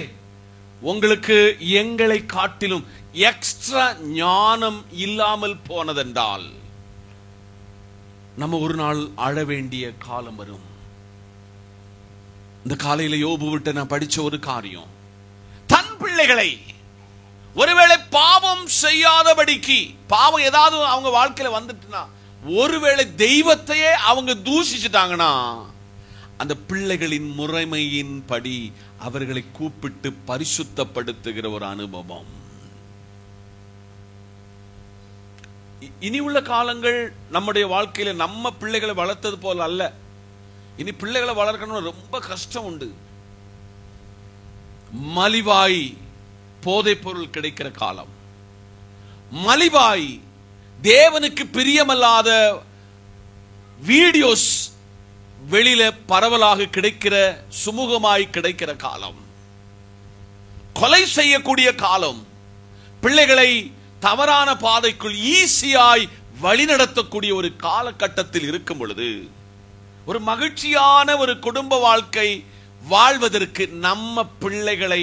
Speaker 1: உங்களுக்கு எங்களை காட்டிலும் எக்ஸ்ட்ரா ஞானம் இல்லாமல் போனதென்றால் நம்ம ஒரு நாள் அழ வேண்டிய காலம் வரும். இந்த காலையில யோபு விட்டு நான் படிச்ச ஒரு காரியம், தன் பிள்ளைகளை ஒருவேளை பாவம் செய்யாதபடிக்கு, பாவம் ஏதாவது அவங்க வாழ்க்கையில வந்துட்டுனா, ஒருவேளை தெய்வத்தையே அவங்க தூஷிச்சுட்டாங்கன்னா, அந்த பிள்ளைகளின் முறைமையின் படி அவர்களை கூப்பிட்டு பரிசுத்தப்படுத்துகிற ஒரு அனுபவம். இனி உள்ள காலங்கள் நம்முடைய வாழ்க்கையில நம்ம பிள்ளைகளை வளர்த்தது போல அல்ல. இனி பிள்ளைகளை வளர்க்கணும் ரொம்ப கஷ்டம் உண்டு. மலிவாய் போதை பொருள் கிடைக்கிற காலம், மலிவாய் தேவனுக்கு பிரியமல்லாத வீடியோஸ் வெளியில பரவலாக கிடைக்கிற, சுமூகமாய் கிடைக்கிற காலம், கொலை செய்யக்கூடிய காலம், பிள்ளைகளை தவறான பாதைக்குள் ஈஸியாய் வழிநடத்தக்கூடிய ஒரு காலகட்டத்தில் இருக்கும் பொழுது, ஒரு மகிழ்ச்சியான ஒரு குடும்ப வாழ்க்கை வாழ்வதற்கு, நம்ம பிள்ளைகளை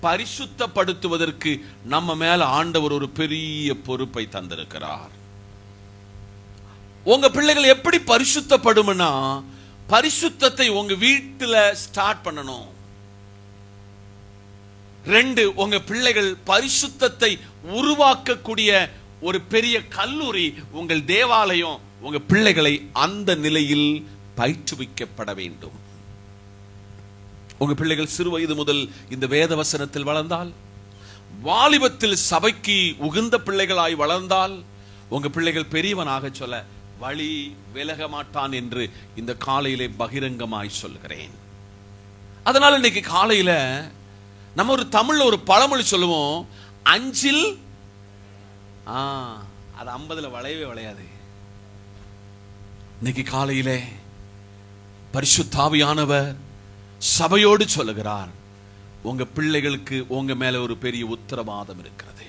Speaker 1: பரிசுத்தப்படுத்துவதற்கு நம்ம மேல ஆண்டவர் ஒரு பெரிய பொறுப்பை தந்திருக்கிறார். உங்க பிள்ளைகள் எப்படி பரிசுத்தப்படும்னா, பரிசுத்தத்தை உங்க வீட்டுல ஸ்டார்ட் பண்ணணும். 2, உங்க பிள்ளைகள் பரிசுத்தத்தை உருவாக்கக்கூடிய ஒரு பெரிய கல்லூரி உங்கள் தேவாலயம். உங்க பிள்ளைகளை அந்த நிலையில் பயிற்றுவிக்கப்பட வேண்டும். உங்க பிள்ளைகள் சிறு வயது முதல் இந்த வேத வசனத்தில் வளர்ந்தால், வாலிபத்தில் சபைக்கு உகந்த பிள்ளைகளாய் வளர்ந்தால், உங்க பிள்ளைகள் பெரியவனாக சொல்ல வழி விலக மாட்டான் என்று இந்த காலையிலே பகிரங்கமாய் சொல்கிறேன். அதனால இன்னைக்கு காலையில நம்ம ஒரு தமிழ்ல ஒரு பழமொழி சொல்லுவோம், 5 அது 50 வளையவே வளையாது. இன்னைக்கு காலையிலே பரிசுத்த ஆவியானவர் சபையோடு சொல்லுகிறார், உங்க பிள்ளைகளுக்கு உங்க மேல ஒரு பெரிய உத்தரவாதம் இருக்கிறது.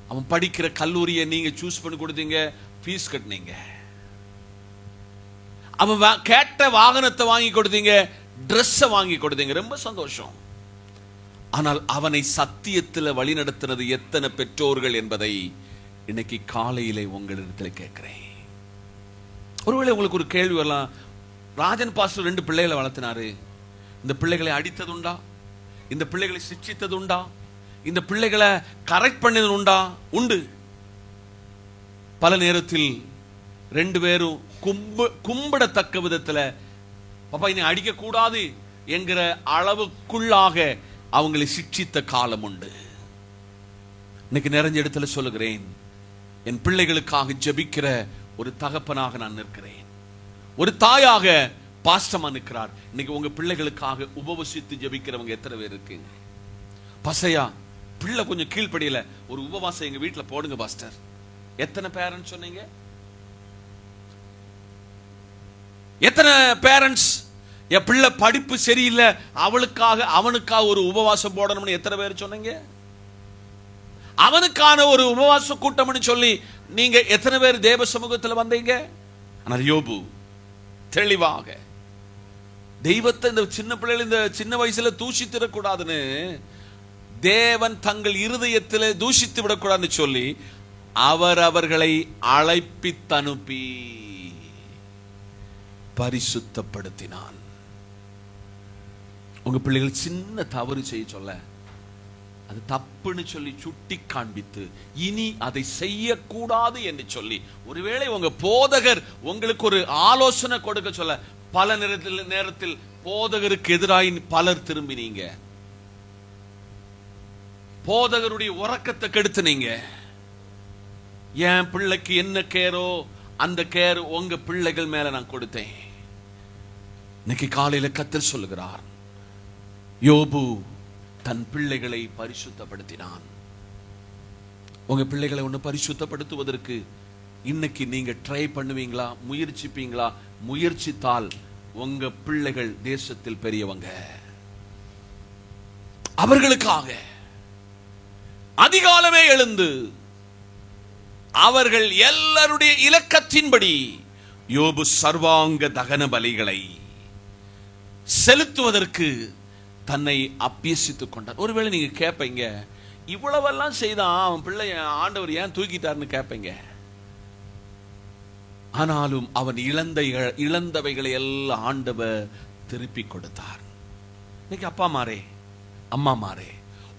Speaker 1: அவன் படிக்கிற கல்லூரியை நீங்க சூஸ் பண்ணி கொடுத்தீங்க, ஃபீஸ் கட்டினீங்க. அவன் கேட்ட வாகனத்தை வாங்கி கொடுத்தீங்க, Dress வாங்கி கொடுத்தீங்க, ரொம்ப சந்தோஷம். ஆனால் அவனை சத்தியத்தில் வழி நடத்தினது எத்தனை பெற்றோர்கள் என்பதை இன்னைக்கு காலையிலே உங்களிடத்தில் கேட்கிறேன். ஒருவேளை உங்களுக்கு ஒரு கேள்வி வரலாம், ராஜன் பாஸ்டர் 2 பிள்ளைகளை வளர்த்தினாரு, இந்த பிள்ளைகளை அடித்ததுண்டா, இந்த பிள்ளைகளை சிக்ஷித்ததுண்டா, இந்த பிள்ளைகளை கரெக்ட் பண்ணது உண்டா? உண்டு. பல நேரத்தில் 2 பேரும் கும்பிடத்தக்க விதத்தில் பாப்பா இனி அடிக்க கூடாது என்கிற அளவுக்குள்ளாக அவங்களை சிக்ஷித்த காலம் உண்டு. இன்னைக்கு நிறைஞ்ச இடத்துல சொல்லுகிறேன், என் பிள்ளைகளுக்காக ஜெபிக்கிற ஒரு தகப்பனாக நான் நிற்கிறேன், ஒரு தாயாக பாஸ்டமா நிற்கிறார். இன்னைக்கு உங்க பிள்ளைகளுக்காக உபவசித்து ஜெபிக்கிறவங்க எத்தனை பேர் இருக்கீங்க? பசையா பிள்ளை கொஞ்சம் கீழ்ப்படியில ஒரு உபவாசம் எங்க வீட்டுல போடுங்க பாஸ்டர். எத்தனை பேரண்ட்ஸ் சொன்னீங்க? எத்தனை பேரண்ட்ஸ் என் பிள்ளை படிப்பு சரியில்லை அவனுக்காக ஒரு உபவாசம் போடணும்னு எத்தனை பேர் சொன்னீங்க? அவனுக்கான ஒரு உபவாச கூட்டம்னு சொல்லி நீங்க எத்தனை பேர் தேவ சமூகத்தில் வந்தீங்க? ஆனால் யோபு தெளிவாக தெய்வத்தை இந்த சின்ன பிள்ளைகள் இந்த சின்ன வயசுல தூஷித்திடக்கூடாதுன்னு, தேவன் தங்கள் இருதயத்தில் தூஷித்து விடக்கூடாதுன்னு சொல்லி அவர்களை அழைப்பித்தனுப்பி பரிசுத்தப்படுத்தினான். உங்க பிள்ளைகள் சின்ன தவறு செய்ய சொல்ல அது தப்புன்னு சொல்லி சுட்டி காண்பித்து இனி அதை செய்யக்கூடாது என்று சொல்லி, ஒருவேளை உங்க போதகர் உங்களுக்கு ஒரு ஆலோசனை கொடுக்க சொல்ல பல நேரத்தில் போதகருக்கு எதிராக பலர் திரும்பினீங்க, போதகருடைய உறக்கத்தை கெடுத்துனீங்க. என் பிள்ளைக்கு என்ன கேரோ அந்த கேர் உங்க பிள்ளைகள் மேல நான் கொடுத்தேன். இன்னைக்கு காலையில கர்த்தர் சொல்லுகிறார், யோபு தன் பிள்ளைகளை பரிசுத்தப்படுத்தினான். உங்க பிள்ளைகளை ஒண்ணு பரிசுத்தப்படுத்துவதற்கு இன்னைக்கு நீங்க ட்ரை பண்ணுவீங்களா? முயற்சிப்பீங்களா? முயற்சித்தால் உங்க பிள்ளைகள் தேசத்தில் பெரியவங்க. அவர்களுக்காக அதிகாலமே எழுந்து அவர்கள் எல்லாருடைய இலக்கத்தின்படி யோபு சர்வாங்க தகன பலிகளை செலுத்துவதற்கு தன்னை அபியசித்துக் கொண்டார். ஒருவேளை நீங்க கேட்பீங்க, இவ்வளவெல்லாம் செய்தான் அவன் பிள்ளை ஆண்டவர் ஏன் தூக்கிட்டார்னு கேட்பீங்க. ஆனாலும் அவன் இழந்தவைகளை எல்லாம் ஆண்டவர் திருப்பி கொடுத்தார். இன்னைக்கு அப்பா மாரே அம்மா மாரே,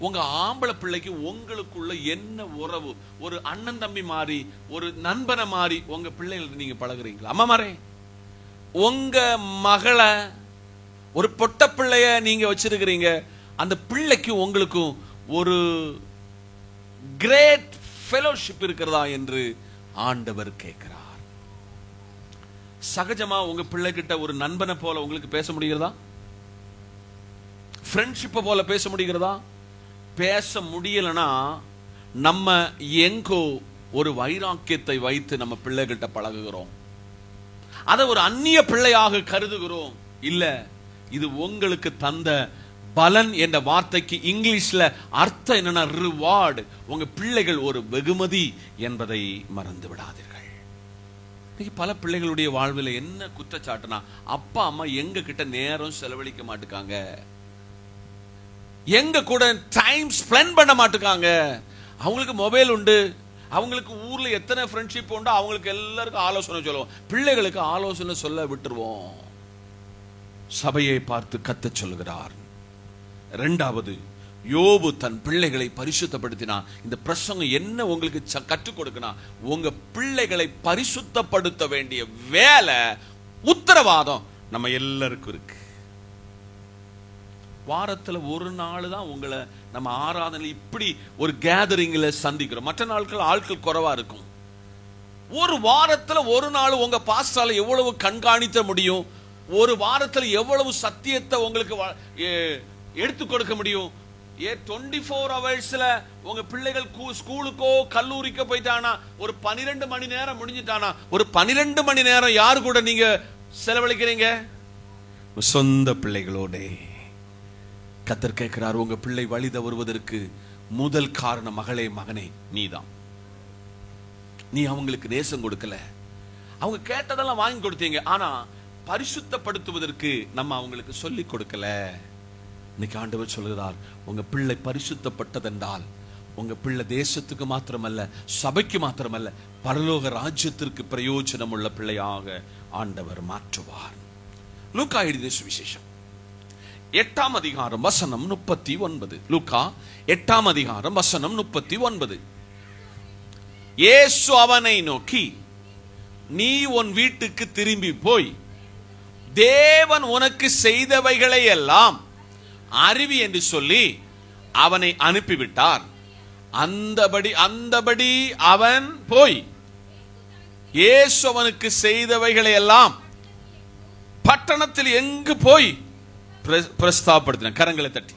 Speaker 1: உங்க ஆம்பளை பிள்ளைக்கு உங்களுக்குள்ள என்ன உறவு, ஒரு அண்ணன் தம்பி மாறி ஒரு நண்பனை மாறி உங்க பிள்ளைகளுக்கு நீங்க பழகுறீங்களா? அம்மா மாரே, உங்க மகளை ஒரு பொட்ட பிள்ளைய நீங்க வச்சிருக்கிறீங்க, அந்த பிள்ளைக்கு உங்களுக்கும் ஒரு கிரேட் ஃபெலோஷிப் இருக்கிறதா என்று ஆண்டவர் கேட்கிறார். சகஜமா உங்க பிள்ளை கிட்ட ஒரு நண்பனை போல உங்களுக்கு பேச முடிகிறதா? ஃப்ரெண்ட்ஷிப்பை போல பேச முடிகிறதா? பேச முடியலனா நம்ம எங்கோ ஒரு வைராக்கியத்தை வைத்து நம்ம பிள்ளைகிட்ட பழகுகிறோம், அதை ஒரு அந்நிய பிள்ளையாக கருதுகிறோம். இல்ல, இது உங்களுக்கு தந்த பலன் என்ற வார்த்தைக்கு இங்கிலீஷ்ல அர்த்தம் என்னன்னா ரிவார்டு. உங்க பிள்ளைகள் ஒரு வெகுமதி என்பதை மறந்து விடாதீர்கள். பல பிள்ளைகளுடைய வாழ்வில் என்ன குற்றச்சாட்டுனா, அப்பா அம்மா எங்க கிட்ட நேரம் செலவழிக்க மாட்டுக்காங்க, எங்க கூட டைம் ஸ்பெண்ட் பண்ண மாட்டுக்காங்க. அவங்களுக்கு மொபைல் உண்டு, அவங்களுக்கு ஊர்ல எத்தனை ஃப்ரெண்ட்ஷிப் உண்டோ அவங்களுக்கு எல்லாருக்கும் ஆலோசனை சொல்லுவோம், பிள்ளைகளுக்கு ஆலோசனை சொல்ல விட்டுருவோம். சபையை பார்த்து கத்த சொல்லுகிறார். இரண்டாவது, யோபு தன் பிள்ளைகளை பரிசுத்தப்படுத்தினான். இந்த பிரசங்கம் என்ன உங்களுக்கு கற்றுக் கொடுக்கணும்? உங்க பிள்ளைகளை பரிசுத்தப்படுத்த வேண்டிய வேலை, உத்தரவாதம் நம்ம எல்லாருக்கும் இருக்கு. வாரத்துல ஒரு நாள் தான் உங்களை நம்ம ஆராதனை இப்படி ஒரு கேதரிங்ல சந்திக்கிறோம். மற்ற நாட்கள் ஆட்கள் குறைவா இருக்கும். ஒரு வாரத்துல ஒரு நாள் உங்க பாஸ்டால எவ்வளவு கண்காணித்த முடியும்? ஒரு வாரத்துல எவ்வளவு சத்தியத்தை உங்களுக்கு எடுத்து கொடுக்க முடியும்? 24 ஹவர்ஸ்ல உங்க பிள்ளைகள் ஸ்கூலுக்கோ கல்லூரிக்கோ போயிட்டானா, ஒரு 12 மணி நேரம் முடிஞ்சிட்டானா, ஒரு 12 மணி நேரம் யாரு கூட நீங்க செலவழிக்கிறீங்க? சொந்த பிள்ளைகளோட. கர்த்தர் கேட்கிறார், உங்க பிள்ளை வழி தவறுவதற்கு முதல் காரணம் மகளே மகனே நீதான். நீ அவங்களுக்கு நேசம் கொடுக்கல. அவங்க கேட்டதெல்லாம் வாங்கி கொடுத்தீங்க, ஆனா பரிசுத்தப்படுத்துவதற்கு நம்ம அவங்களுக்கு சொல்லி கொடுக்கல. இன்னைக்கு ஆண்டவர் சொல்கிறார், உங்க பிள்ளை பரிசுத்தப்பட்டதென்றால் உங்க பிள்ளை தேசத்துக்கு மாத்திரமல்ல, சபைக்கு மாத்திரமல்ல, பரலோக ராஜ்யத்திற்கு பிரயோஜனம் உள்ள பிள்ளையாக ஆண்டவர் மாற்றுவார். லூக்கா எழுதிய சுவிசேஷம் 8ஆம் அதிகாரம் வசனம் 39. லூக்கா 8ஆம் அதிகாரம் வசனம் 39. இயேசு அவனை நோக்கி, நீ உன் வீட்டுக்கு திரும்பி போய் தேவன் உனக்கு செய்தவைகளை எல்லாம் அறிவி என்று சொல்லி அவனை அனுப்பிவிட்டார். அந்தபடி அவன் போய் இயேசு அவனுக்கு செய்தவைகளை எல்லாம் பட்டணத்தில் எங்கு போய் பிரஸ்தாபப்படுத்தின. கரங்களை தட்டி.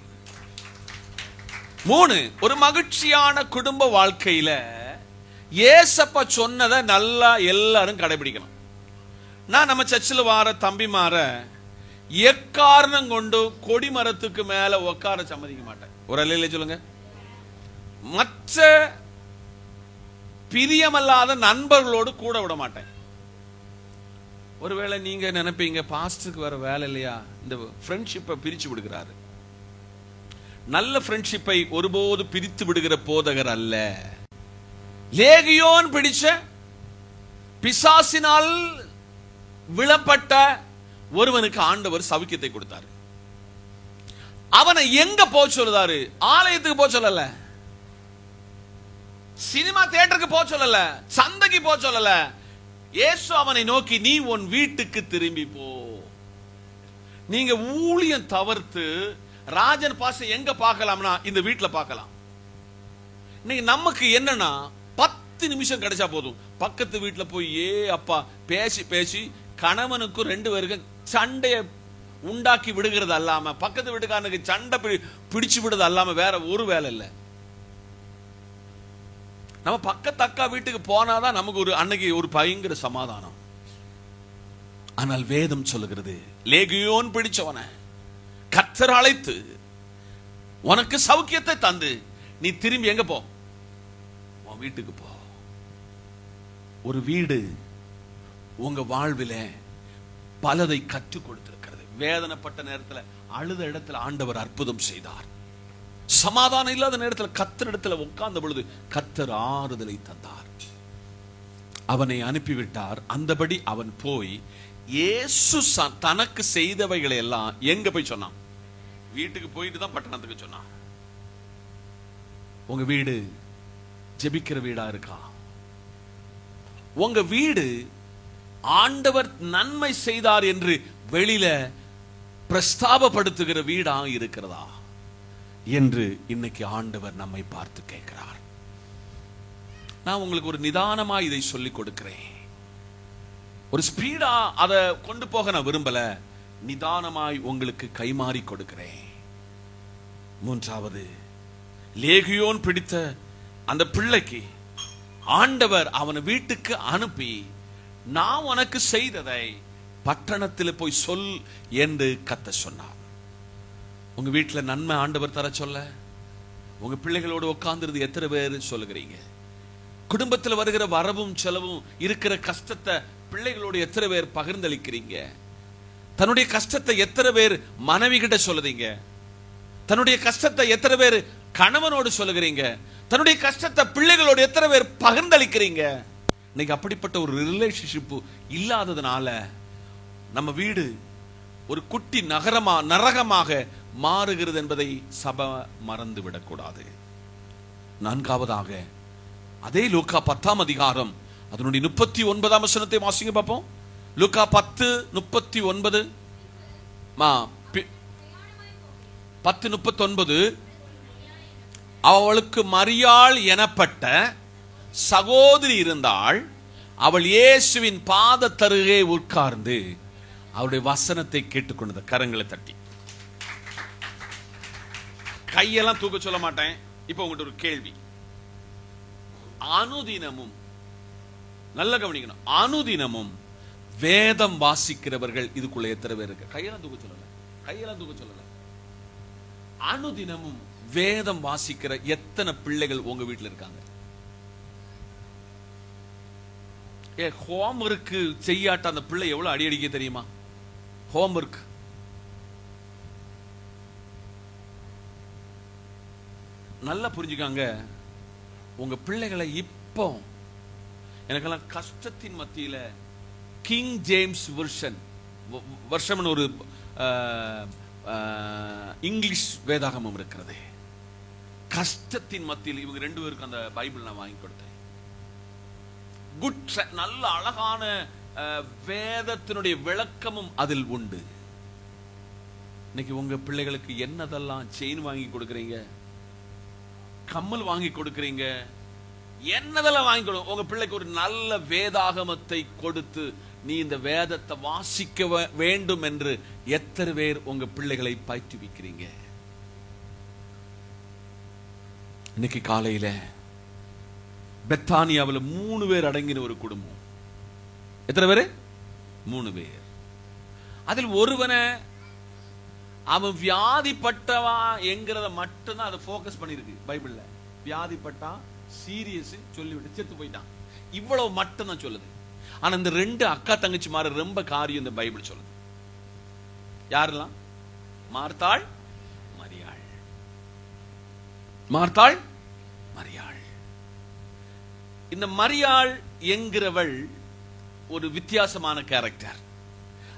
Speaker 1: 3, ஒரு மகிழ்ச்சியான குடும்ப வாழ்க்கையில ஏசப்பா சொன்னதை நல்லா எல்லாரும் கடைபிடிக்கணும். நான் நம்ம சர்ச்சில் வார தம்பிமார எக்காரணம் கொண்டு கொடிமரத்துக்கு மேல உட்கார சம்மதிக்க மாட்டேன். ஒரு அல்லையில சொல்லுங்க. மற்ற பிரியமல்லாத நண்பர்களோடு கூட விட மாட்டேன். ஒருவேளை நீங்க நினைப்பீங்க, பாஸ்டருக்கு வர வேலை இல்லையா, இந்த ஃப்ரெண்ட்ஷிப்பை பிரிச்சு விடுகிறாரு. நல்ல ஃப்ரெண்ட்ஷிப்பை ஒருபோது பிரித்து விடுகிற போதகர் அல்ல. லேகியோன் பிடிச்ச பிசாசினால் விழப்பட்ட ஒருவனுக்கு ஆண்டவர் சவுக்கியத்தை கொடுத்தாரு. அவனை எங்க போக சொல்லுதாரு? ஆலயத்துக்கு போக சொல்லல, சினிமா தியேட்டருக்கு போக சொல்லல, சந்தைக்கு போக சொல்லல. இயேசு அவனை நோக்கி, நீ உன் வீட்டுக்கு திரும்பி போ. நீங்க ஊழியம் தவிர்த்து ராஜன் பாச எங்க பார்க்கலாம்னா இந்த வீட்டுல பார்க்கலாம். இன்னைக்கு நமக்கு என்னன்னா 10 நிமிஷம் கிடைச்சா போதும், பக்கத்து வீட்டுல போய் அப்பா பேசி பேசி கணவனுக்கும் 2 பேருக்கும் சண்டைய உண்டாக்கி விடுகிறது அல்லாம, பக்கத்து வீட்டுக்காரனுக்கு சண்டை பிடிச்சு விடுறது அல்லாம வேற ஒரு வேலை இல்லை. நம்ம பக்கத்து அக்கா வீட்டுக்கு போனாதான் நமக்கு ஒரு அன்னைக்கு ஒரு பயங்கர சமாதானம். ஆனால் வேதம் சொல்லுகிறது, லேகியோன் பிடிச்சவன கர்த்தர் அழைத்து உனக்கு சௌக்கியத்தை தந்து நீ திரும்பி எங்க போ? உன் வீட்டுக்கு போ. ஒரு வீடு உங்க வாழ்வில பலதை கற்றுக் கொடுத்திருக்கிறது. வேதனைப்பட்ட நேரத்தில், அழுத இடத்துல ஆண்டவர் அற்புதம் செய்தார். சமாதானம் இல்லாத நேரத்தில் கர்த்தர் இடத்துல உட்கார்ந்த பொழுது கர்த்தர் ஆறுதலை தந்தார். அவனை அனுப்பிவிட்டார். அந்தபடி அவன் போய் இயேசு தனக்கு செய்தவைகளை எல்லாம் எங்க போய் சொன்னான்? வீட்டுக்கு போயிட்டு தான் பட்டணத்துக்கு சொன்னான். உங்க வீடு ஜெபிக்கிற வீடா இருக்கா? உங்க வீடு ஆண்டவர் நன்மை செய்தார் என்று வெளியில பிரஸ்தாபப்படுத்துகிற வீடா இருக்கிறதா என்று இன்னைக்கு ஆண்டவர் நம்மை பார்த்து கேட்கிறார். நான் உங்களுக்கு ஒரு நிதானமா இதை சொல்லிக் கொடுக்கிறேன். ஒரு ஸ்பீடா அதை கொண்டு போக நான் விரும்பல, நிதானமாய் உங்களுக்கு கைமாறி கொடுக்கிறேன். 3வது, லேகியோன் பிடித்த அந்த பிள்ளைக்கு ஆண்டவர் அவனை வீட்டுக்கு அனுப்பி, நான் உனக்கு செய்ததை பட்டணத்தில் போய் சொல் என்று கர்த்தர் சொன்னார். உங்க வீட்டுல நன்மை ஆண்டவர் தர சொல்ல உங்க பிள்ளைகளோடு உட்கார்ந்து எத்தனை பேர் சொல்லுகிறீங்க? குடும்பத்தில் வருகிற வரவும் செலவும் இருக்கிற கஷ்டத்தை பிள்ளைகளோடு எத்தனை பேர் பகிர்ந்தளிக்கிறீங்க? தன்னுடைய கஷ்டத்தை எத்தனை பேர் மனைவி கிட்ட சொல்லுறீங்க? தன்னுடைய கஷ்டத்தை எத்தனை பேர் கணவனோடு சொல்லுகிறீங்க? தன்னுடைய கஷ்டத்தை பிள்ளைகளோடு எத்தனை பேர் பகிர்ந்தளிக்கிறீங்க? இன்னைக்கு அப்படிப்பட்ட ஒரு ரிலேஷன்ஷிப் இல்லாததுனால நம்ம வீடு ஒரு குட்டி நரகமாக மாறுகிறது என்பதை சபை மறந்து விடக்கூடாது. நான்காவதாக அதே லூக்கா 10ஆம் அதிகாரம் அதனுடைய 39ஆம் வசனத்தை வாசிங்க பார்ப்போம். லூக்கா 10:39 10:39 அவளுக்கு மரியாள் எனப்பட்ட சகோதரி இருந்தாள். அவள் இயேசுவின் பாதத்தருகே உட்கார்ந்து அவருடைய வசனத்தை கேட்டுக்கொண்டது. கரங்களை தட்டி. கையெல்லாம் தூக்க சொல்ல மாட்டேன். இப்ப உங்கள்கிட்ட ஒரு கேள்வி. அனுதினமும் நல்ல கவனிக்கணும், அனுதினமும் வேதம் வாசிக்கிறவர்கள் இதுக்குள்ள எத்தனை பேர் இருக்கு? கையெல்லாம் தூக்க சொல்லல. அனுதினமும் வேதம் வாசிக்கிற எத்தனை பிள்ளைகள் உங்க வீட்டில் இருக்காங்க? ஹோம்வொர்க் செய்யாட்ட அந்த பிள்ளை எவ்வளவு அடி அடிக்க தெரியுமா? ஹோம்வொர்க் நல்லா புரிஞ்சுக்காங்க. உங்க பிள்ளைகளை இப்போ எனக்கெல்லாம் கஷ்டத்தின் மத்தியில கிங் ஜேம்ஸ் வருஷம் ஒரு இங்கிலீஷ் வேதாகமம் இருக்கிறது. கஷ்டத்தின் மத்தியில் இவங்க 2 பேருக்கு அந்த பைபிள் நான் வாங்கி கொடுத்தேன். நல்ல அழகான வேதத்தினுடைய விளக்கமும் அதில் உண்டு. இன்னைக்கு உங்க பிள்ளைகளுக்கு என்னதெல்லாம் செயின் வாங்கி கொடுக்கறீங்க, கம்மல் வாங்கி கொடுக்கறீங்க, என்னதெல்லாம் வாங்கி கொடுங்க. உங்க பிள்ளைக்கு ஒரு நல்ல வேதாகமத்தை கொடுத்து நீ இந்த வேதத்தை வாசிக்க வேண்டும் என்று எத்தனை பேர் உங்க பிள்ளைகளை பயிற்றுவிக்கிறீங்க? இன்னைக்கு காலையில பெத்தானியாவில் 3 பேர் அடங்கின ஒரு குடும்பம். எத்தனை பேரு? 3 பேர். அதில் ஒருவனை அவன் வியாதிப்பட்டவா என்கிறத மட்டும்தான் அதை போக்கஸ் பண்ணிருக்கு பைபிள்ல. வியாதிப்பட்டா சீரியஸ் சொல்லிவிட்டு செத்து போயிட்டான், இவ்வளவு மட்டும் தான் சொல்லுது. ஆனா இந்த 2 அக்கா தங்கச்சி மாற ரொம்ப காரியம் இந்த பைபிள் சொல்லுது. யாரெல்லாம்? மார்த்தாள், மரியாள். மார்த்தாள், மரியாள். இந்த மரியாள் என்கிறவள் ஒரு வித்தியாசமான கேரக்டர்.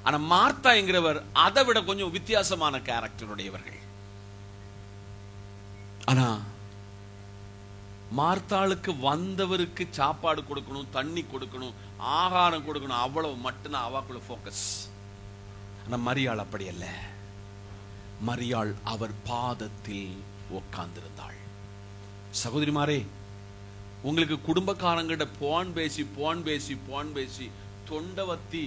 Speaker 1: ஆனா மார்த்தா என்கிறவர் அதை விட கொஞ்சம் வித்தியாசமான கேரக்டர் உடையவர்கள். ஆனா மார்த்தாளுக்கு வந்தவருக்கு சாப்பாடு கொடுக்கணும், தண்ணி கொடுக்கணும், ஆகாரம் கொடுக்கணும், அவ்வளவு மட்டும்தான் அவாக்குள்ள போக்கஸ். ஆனா மரியாள் அப்படி அல்ல. மரியாள் அவர் பாதத்தில் உட்கார்ந்திருந்தாள். சகோதரிமாரே, உங்களுக்கு குடும்பக்காரங்கிட்ட போன் பேசி தொண்டை வத்தி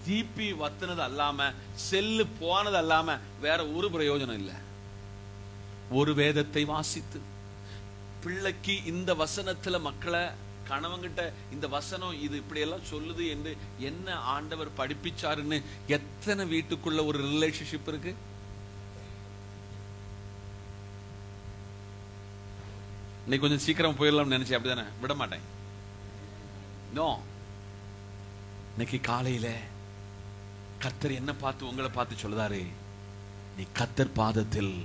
Speaker 1: ஜிபி வத்துனது அல்லாம செல்லு போனது அல்லாம வேற ஒரு பிரயோஜனம் இல்லை. ஒரு வேதத்தை வாசித்து பிள்ளைக்கு இந்த வசனத்துல மக்களை கணவங்கிட்ட இந்த வசனம் இது இப்படி எல்லாம் சொல்லுது என்று என்ன ஆண்டவர் படிப்பிச்சாருன்னு எத்தனை வீட்டுக்குள்ள ஒரு ரிலேஷன்ஷிப் இருக்கு? இன்னைக்கு கொஞ்சம் சீக்கிரம் போயிடலாம் நினைச்சேன், அப்படிதானே? விட மாட்டேன். நோ, இன்னைக்கு காலையில கர்த்தர் என்ன பார்த்து உங்களை பார்த்து சொல்லுதாரு, நீ கர்த்தர் பாதத்தில்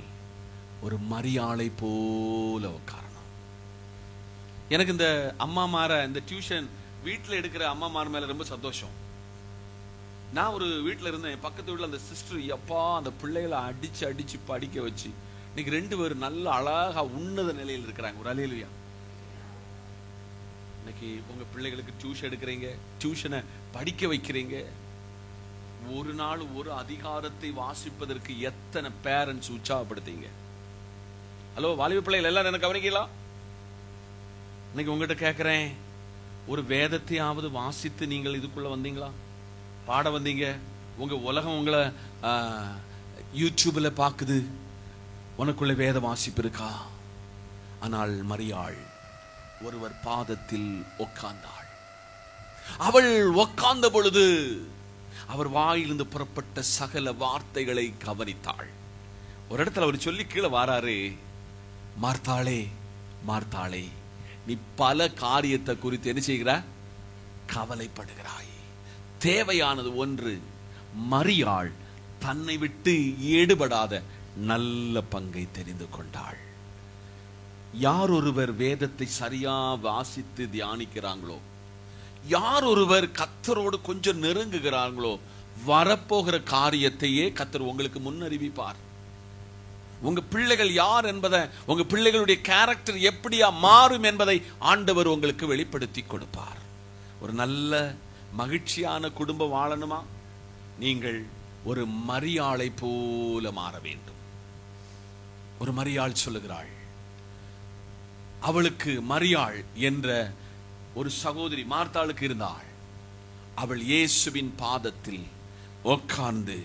Speaker 1: ஒரு மரியாளை போல உட்காரணும். எனக்கு இந்த அம்மாமார இந்த டியூஷன் வீட்டில் எடுக்கிற அம்மாமார் மேல ரொம்ப சந்தோஷம். நான் ஒரு வீட்டில் இருந்தேன், பக்கத்து வீட்டில் அந்த சிஸ்டர் எப்பா அந்த பிள்ளைகளை அடிச்சு படிக்க வச்சு இன்னைக்கு 2 பேரும் நல்ல அழகா உன்னத நிலையில் இருக்கிறாங்க. ஒரு அல்லேலூயா. இன்னைக்கு உங்க பிள்ளைகளுக்கு டியூஷன் எடுக்கிறீங்க, டியூஷனை படிக்க வைக்கிறீங்க. ஒரு நாள் ஒரு அதிகாரத்தை வாசிப்பதற்கு எத்தனை பேரண்ட்ஸ் உற்சாகப்படுத்தீங்க? ஹலோ வாலிப பிள்ளைகள் எல்லாரும் எனக்கு கவனிக்கலாம். இன்னைக்கு உங்ககிட்ட கேட்கிறேன், ஒரு வேதத்தையாவது வாசித்து நீங்கள் இதுக்குள்ள வந்தீங்களா? பாட வந்தீங்க. உங்க உலகம் உங்களை யூடியூப்ல பாக்குது, உனக்குள்ள வேத வாசிப்பு இருக்கா? ஆனால் மரியாள் ஒருவர் பாதத்தில் உட்கார்ந்தாள். அவள் உட்கார்ந்த பொழுது அவர் வாயிலிருந்து புறப்பட்ட சகல வார்த்தைகளை கவனித்தாள். ஒரு இடத்துல அவர் சொல்லி கீழே வாராரு, மார்த்தாளே மார்த்தாளே, நீ பல காரியத்தை குறித்து என்ன செய்கிற? கவலைப்படுகிறாய். தேவையானது ஒன்று. மரியாள் தன்னை விட்டு ஈடுபடாத நல்ல பங்கை தெரிந்து கொண்டாள். யார் ஒருவர் வேதத்தை சரியா வாசித்து தியானிக்கிறாங்களோ, யார் ஒருவர் கர்த்தரோடு கொஞ்சம் நெருங்குகிறாங்களோ, வரப்போகிற காரியத்தையே கர்த்தர் உங்களுக்கு முன்னறிவிப்பார். உங்க பிள்ளைகள் யார் என்பதை, உங்க பிள்ளைகளுடைய கேரக்டர் எப்படியா மாறும் என்பதை ஆண்டவர் உங்களுக்கு வெளிப்படுத்தி கொடுப்பார். ஒரு நல்ல மகிழ்ச்சியான குடும்பம் வாழணுமா? நீங்கள் ஒரு மரியாளை போல மாற வேண்டும். ஒரு மரியாள் சொல்லுகிறாள், அவளுக்கு மரியாள் என்ற ஒரு சகோதரி மார்த்தாளுக்கு இருந்தாள். அவள் இயேசுவின் பாதத்தில் உட்கார்ந்து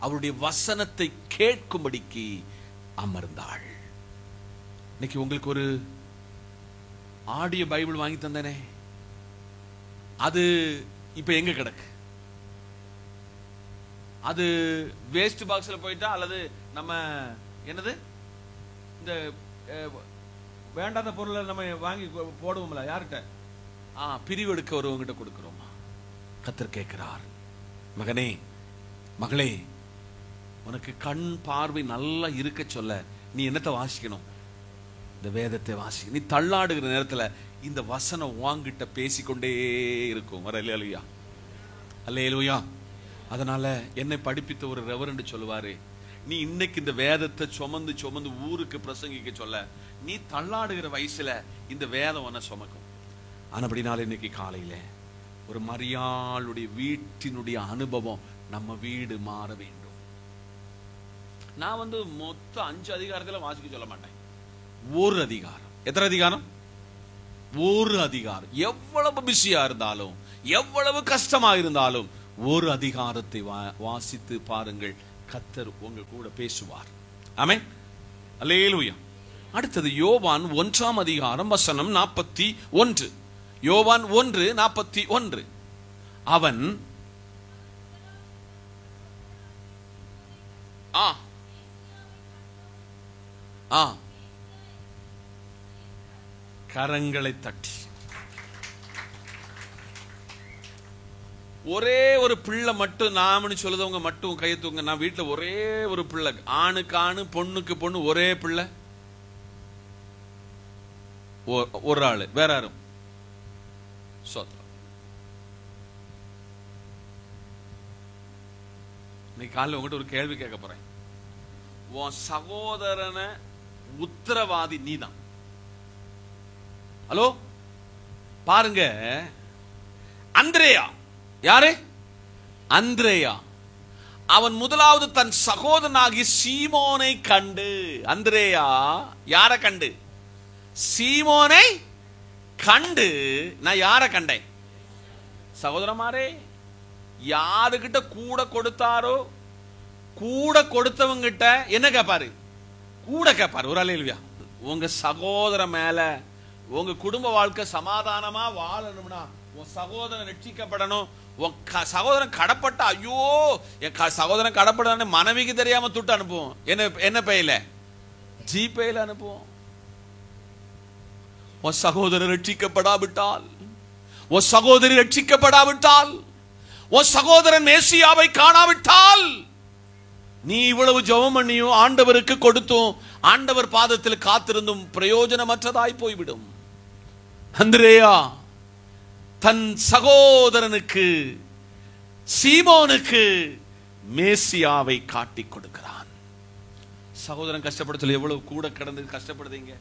Speaker 1: அவருடைய வசனத்தை கேட்கும்படிக்கு அமர்ந்தாள். இன்னைக்கு உங்களுக்கு ஒரு ஆடியோ பைபிள் வாங்கி தந்தனே, அது இப்ப எங்க கிடக்கு? அது வேஸ்ட் பாக்ஸ்ல போயிட்டா, அல்லது நம்ம என்னது இந்த வேண்டாத பொருளை நம்ம வாங்கி போடுவோம்ல, யார்கிட்ட? பிரிவெடுக்க ஒருவங்கிட்ட கொடுக்கிறோமா? கர்த்தர் கேட்கிறார், மகனே மகளே, உனக்கு கண் பார்வை நல்லா இருக்க சொல்ல நீ என்னத்தை வாசிக்கணும்? இந்த வேதத்தை வாசி. நீ தள்ளாடுகிற நேரத்துல இந்த வசனம் வாங்கிட்ட பேசிக்கொண்டே இருக்கும். அல்லேலூயா, அல்லேலூயா. அதனால என்னை படிப்பித்த ஒரு ரெவரண்ட் சொல்லுவாரு, நீ இன்னைக்கு இந்த வேதத்தை சுமந்து சுமந்து ஊருக்கு பிரசங்கிக்க சொல்ல, நீ தள்ளாடுகிற வயசுல இந்த வேதம் உன்னை சுமக்கும். ஆனபடினால இன்னைக்கு காலையில ஒரு மரியாளுடைய வீட்டினுடைய அனுபவம் நம்ம வீடு மாற வேண்டும். நான் மொத்தம் 5 அதிகாரத்துல வாசிக்க சொல்ல மாட்டேன். ஒரு அதிகாரம். எத்தனை அதிகாரம்? ஒரு அதிகாரம். எவ்வளவு பிஸியா இருந்தாலும், எவ்வளவு கஷ்டமா இருந்தாலும் ஒரு அதிகாரத்தை வாசித்து பாருங்கள். கர்த்தர் உங்க கூட பேசுவார். ஆமென், அல்லேலூயா. அடுத்தது யோவான் 1ஆம் அதிகாரம் வசனம் 41. யோவான் 1:41. அவன் கரங்களை தட்டி, ஒரே ஒரு பிள்ளை மட்டும், நாமனு சொல்லுதவங்க மட்டும் கையை தூங்க. நான் வீட்டுல ஒரே ஒரு பிள்ளை, ஆணுக்கு ஆணு பொண்ணுக்கு பொண்ணு, ஒரே பிள்ளை, ஒரு ஆளு, வேற யாரும். இன்னைக்கு காலையில் உங்ககிட்ட ஒரு கேள்வி கேட்க போறேன். உன் சகோதரனை உத்தரவாதி நீதான். ஹலோ, பாருங்க, அந்திரேயா. யாரு? அந்திரேயா. அவன் முதலாவது தன் சகோதரனாகி சீமோனை கண்டு, அந்திரேயா யார கண்டு? சீமோனை கண்டு. நான் யார கண்டேன்? சகோதரமாரே, யாருகிட்ட கூட கொடுத்தாரோ, கூட கொடுத்தவங்கிட்ட என்ன கேட்பாரு? கூட கேட்பாரு. ஒரு அல்லேலூயா. உங்க சகோதர மேல உங்க குடும்ப வாழ்க்கை சமாதானமா வாழணும்னா, உன் சகோதரன் ரட்சிக்கப்படணும். உன் சகோதரன் கடப்பட்ட, ஐயோ என் சகோதரன் கடப்பட மனைவிக்கு தெரியாம துட்டு அனுப்புவோம். என்ன பெயல? ஜிபேல அனுப்புவோம். உன் சகோதரன் ரட்சிக்கப்படாவிட்டால், உன் சகோதரி ரட்சிக்கப்படாவிட்டால், உன் சகோதரன் மேசியாவை காணாவிட்டால், நீ இவ்வளவு ஜெபம் பண்ணியும் ஆண்டவருக்கு கொடுத்தும் ஆண்டவர் பாதத்தில் காத்திருந்தும் பிரயோஜனமற்றதாய் போய்விடும். அந்திரேயா தன் சகோதரனுக்கு சீமோனுக்கு மேசியாவை காட்டி கொடுக்கிறான். சகோதரன் கஷ்டப்படுத்தல, எவ்வளவு கூட கடந்து கஷ்டப்படுதீங்க.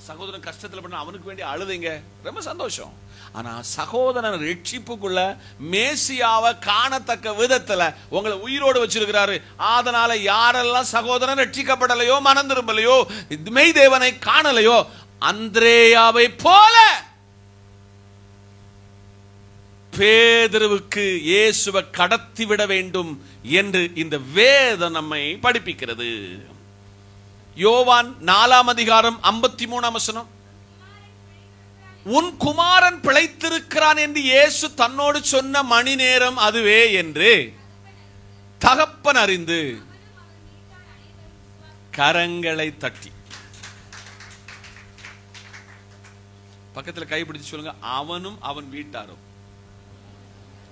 Speaker 1: சகோதரன் கஷ்டத்துல பண்ண அவனுக்கு வேண்டி அழுதுங்க, ரொம்ப சந்தோஷம். ஆனா சகோதரன் ரட்சிப்புக்குள்ள மேசியாவை காணத்தக்க விதத்துல உங்களை உயிரோடு வச்சிருக்கிறாரு. அதனால யாரெல்லாம் சகோதரன் ரட்சிக்கப்படலையோ, மனம் திரும்பலையோ, மெய் தேவனை காணலையோ, அந்திரேயாவை போல பேதுருவுக்கு இயேசுவை கடத்திவிட வேண்டும் என்று இந்த வேதம் நம்மை படிப்பிக்கிறது. யோவான் 4ஆம் அதிகாரம் 53ஆம் வசனம். உன் குமாரன் பிழைத்திருக்கிறான் என்று இயேசு தன்னோடு சொன்ன மணி நேரம் அதுவே என்று தகப்பன் அறிந்து கரங்களை தட்டி, பக்கத்தில் கைப்பிடிச்சு சொல்லுங்க, அவனும் அவன் வீட்டாரும்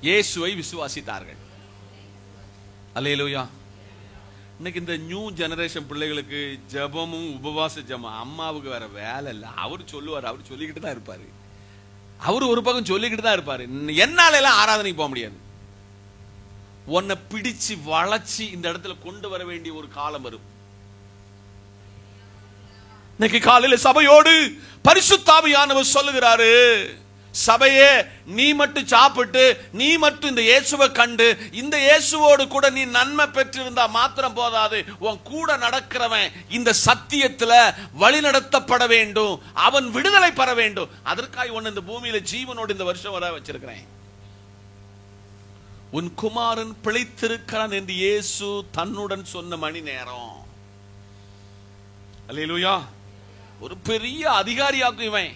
Speaker 1: இயேசுவை விசுவாசித்தார்கள். அல்லேலூயா. இன்னைக்கு இந்த நியூ ஜெனரேஷன் பிள்ளைகளுக்கு ஜபமும் உபவாச ஜபம், அம்மாவுக்கு வேற வேலை இல்லை. அவர் சொல்லுவார், அவர் சொல்லிக்கிட்டு தான் இருப்பாரு. அவர் ஒரு பக்கம் சொல்லிக்கிட்டு தான் இருப்பாரு. என்னால எல்லாம் ஆராதனைக்கு போக முடியாது. உன்னை பிடிச்சு வளைச்சு இந்த இடத்துல கொண்டு வர வேண்டிய ஒரு காலம் வரும். இன்னைக்கு காலையில சபையோடு பரிசுத்த ஆவியானவர் சொல்லுகிறாரு, சபையே நீ மட்டும் சாப்பிட்டு நீ மட்டும் இந்த இயேசுவை கண்டு இந்த இயேசுவோடு கூட நீ நன்மை பெற்றிருந்தா மாத்திரம் போதாது, உன் கூட நடக்கிறவன் இந்த சத்தியத்துல வழி நடத்தப்பட வேண்டும், அவன் விடுதலை பெற வேண்டும். அதற்காக உன்னை இந்த பூமியில ஜீவனோடு இந்த வருஷம் வர வச்சிருக்கிறேன். உன் குமாரன் பிழைத்திருக்கிறான் என்று இயேசு தன்னுடன் சொன்ன மணி நேரம். அல்லேலூயா. ஒரு பெரிய அதிகாரியாக்கும் இவன்.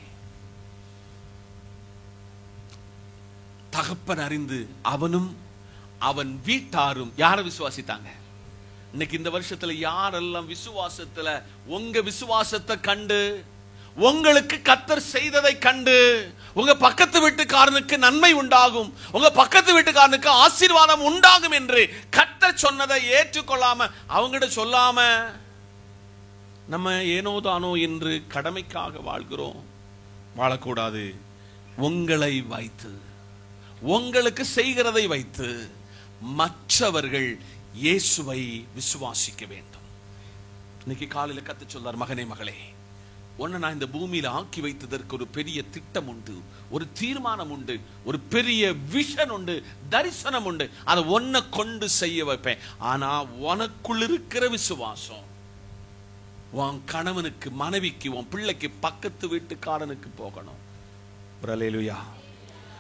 Speaker 1: தகப்பன் அறிந்து அவனும் அவன் வீட்டாரும் யாரை விசுவாசித்தாங்க? இன்னைக்கு இந்த வருஷத்துல யாரெல்லாம் விசுவாசத்துல உங்க விசுவாசத்தை கண்டு உங்களுக்கு கர்த்தர் செய்ததை கண்டு உங்க பக்கத்து வீட்டுக்காரனுக்கு நன்மை உண்டாகும், உங்க பக்கத்து வீட்டுக்காரனுக்கு ஆசீர்வாதம் உண்டாகும் என்று கர்த்தர் சொன்னதை ஏற்றுக்கொள்ளாம அவங்கிட்ட சொல்லாம நம்ம ஏனோ தானோ என்று கடமைக்காக வாழ்கிறோம். வாழக்கூடாது. உங்களை வைத்து உங்களுக்கு செய்கிறதை வைத்து மற்றவர்கள் இயேசுவை விசுவாசிக்க வேண்டும். இன்னைக்கு காலையில கர்த்தர் சொல்றார், மகனே மகளே, உன்னை நான் இந்த பூமியில ஆக்கி வைத்ததற்கு ஒரு பெரிய திட்டம் உண்டு, ஒரு தீர்மானம் உண்டு, ஒரு பெரிய விஷன் உண்டு, தரிசனம் உண்டு. அதை உன்னை கொண்டு செய்ய வைப்பேன். ஆனா உனக்குள் இருக்கிற விசுவாசம் உன் கணவனுக்கு, மனைவிக்கு, உன் பிள்ளைக்கு, பக்கத்து வீட்டுக்காரனுக்கு போகணும். அல்லேலூயா.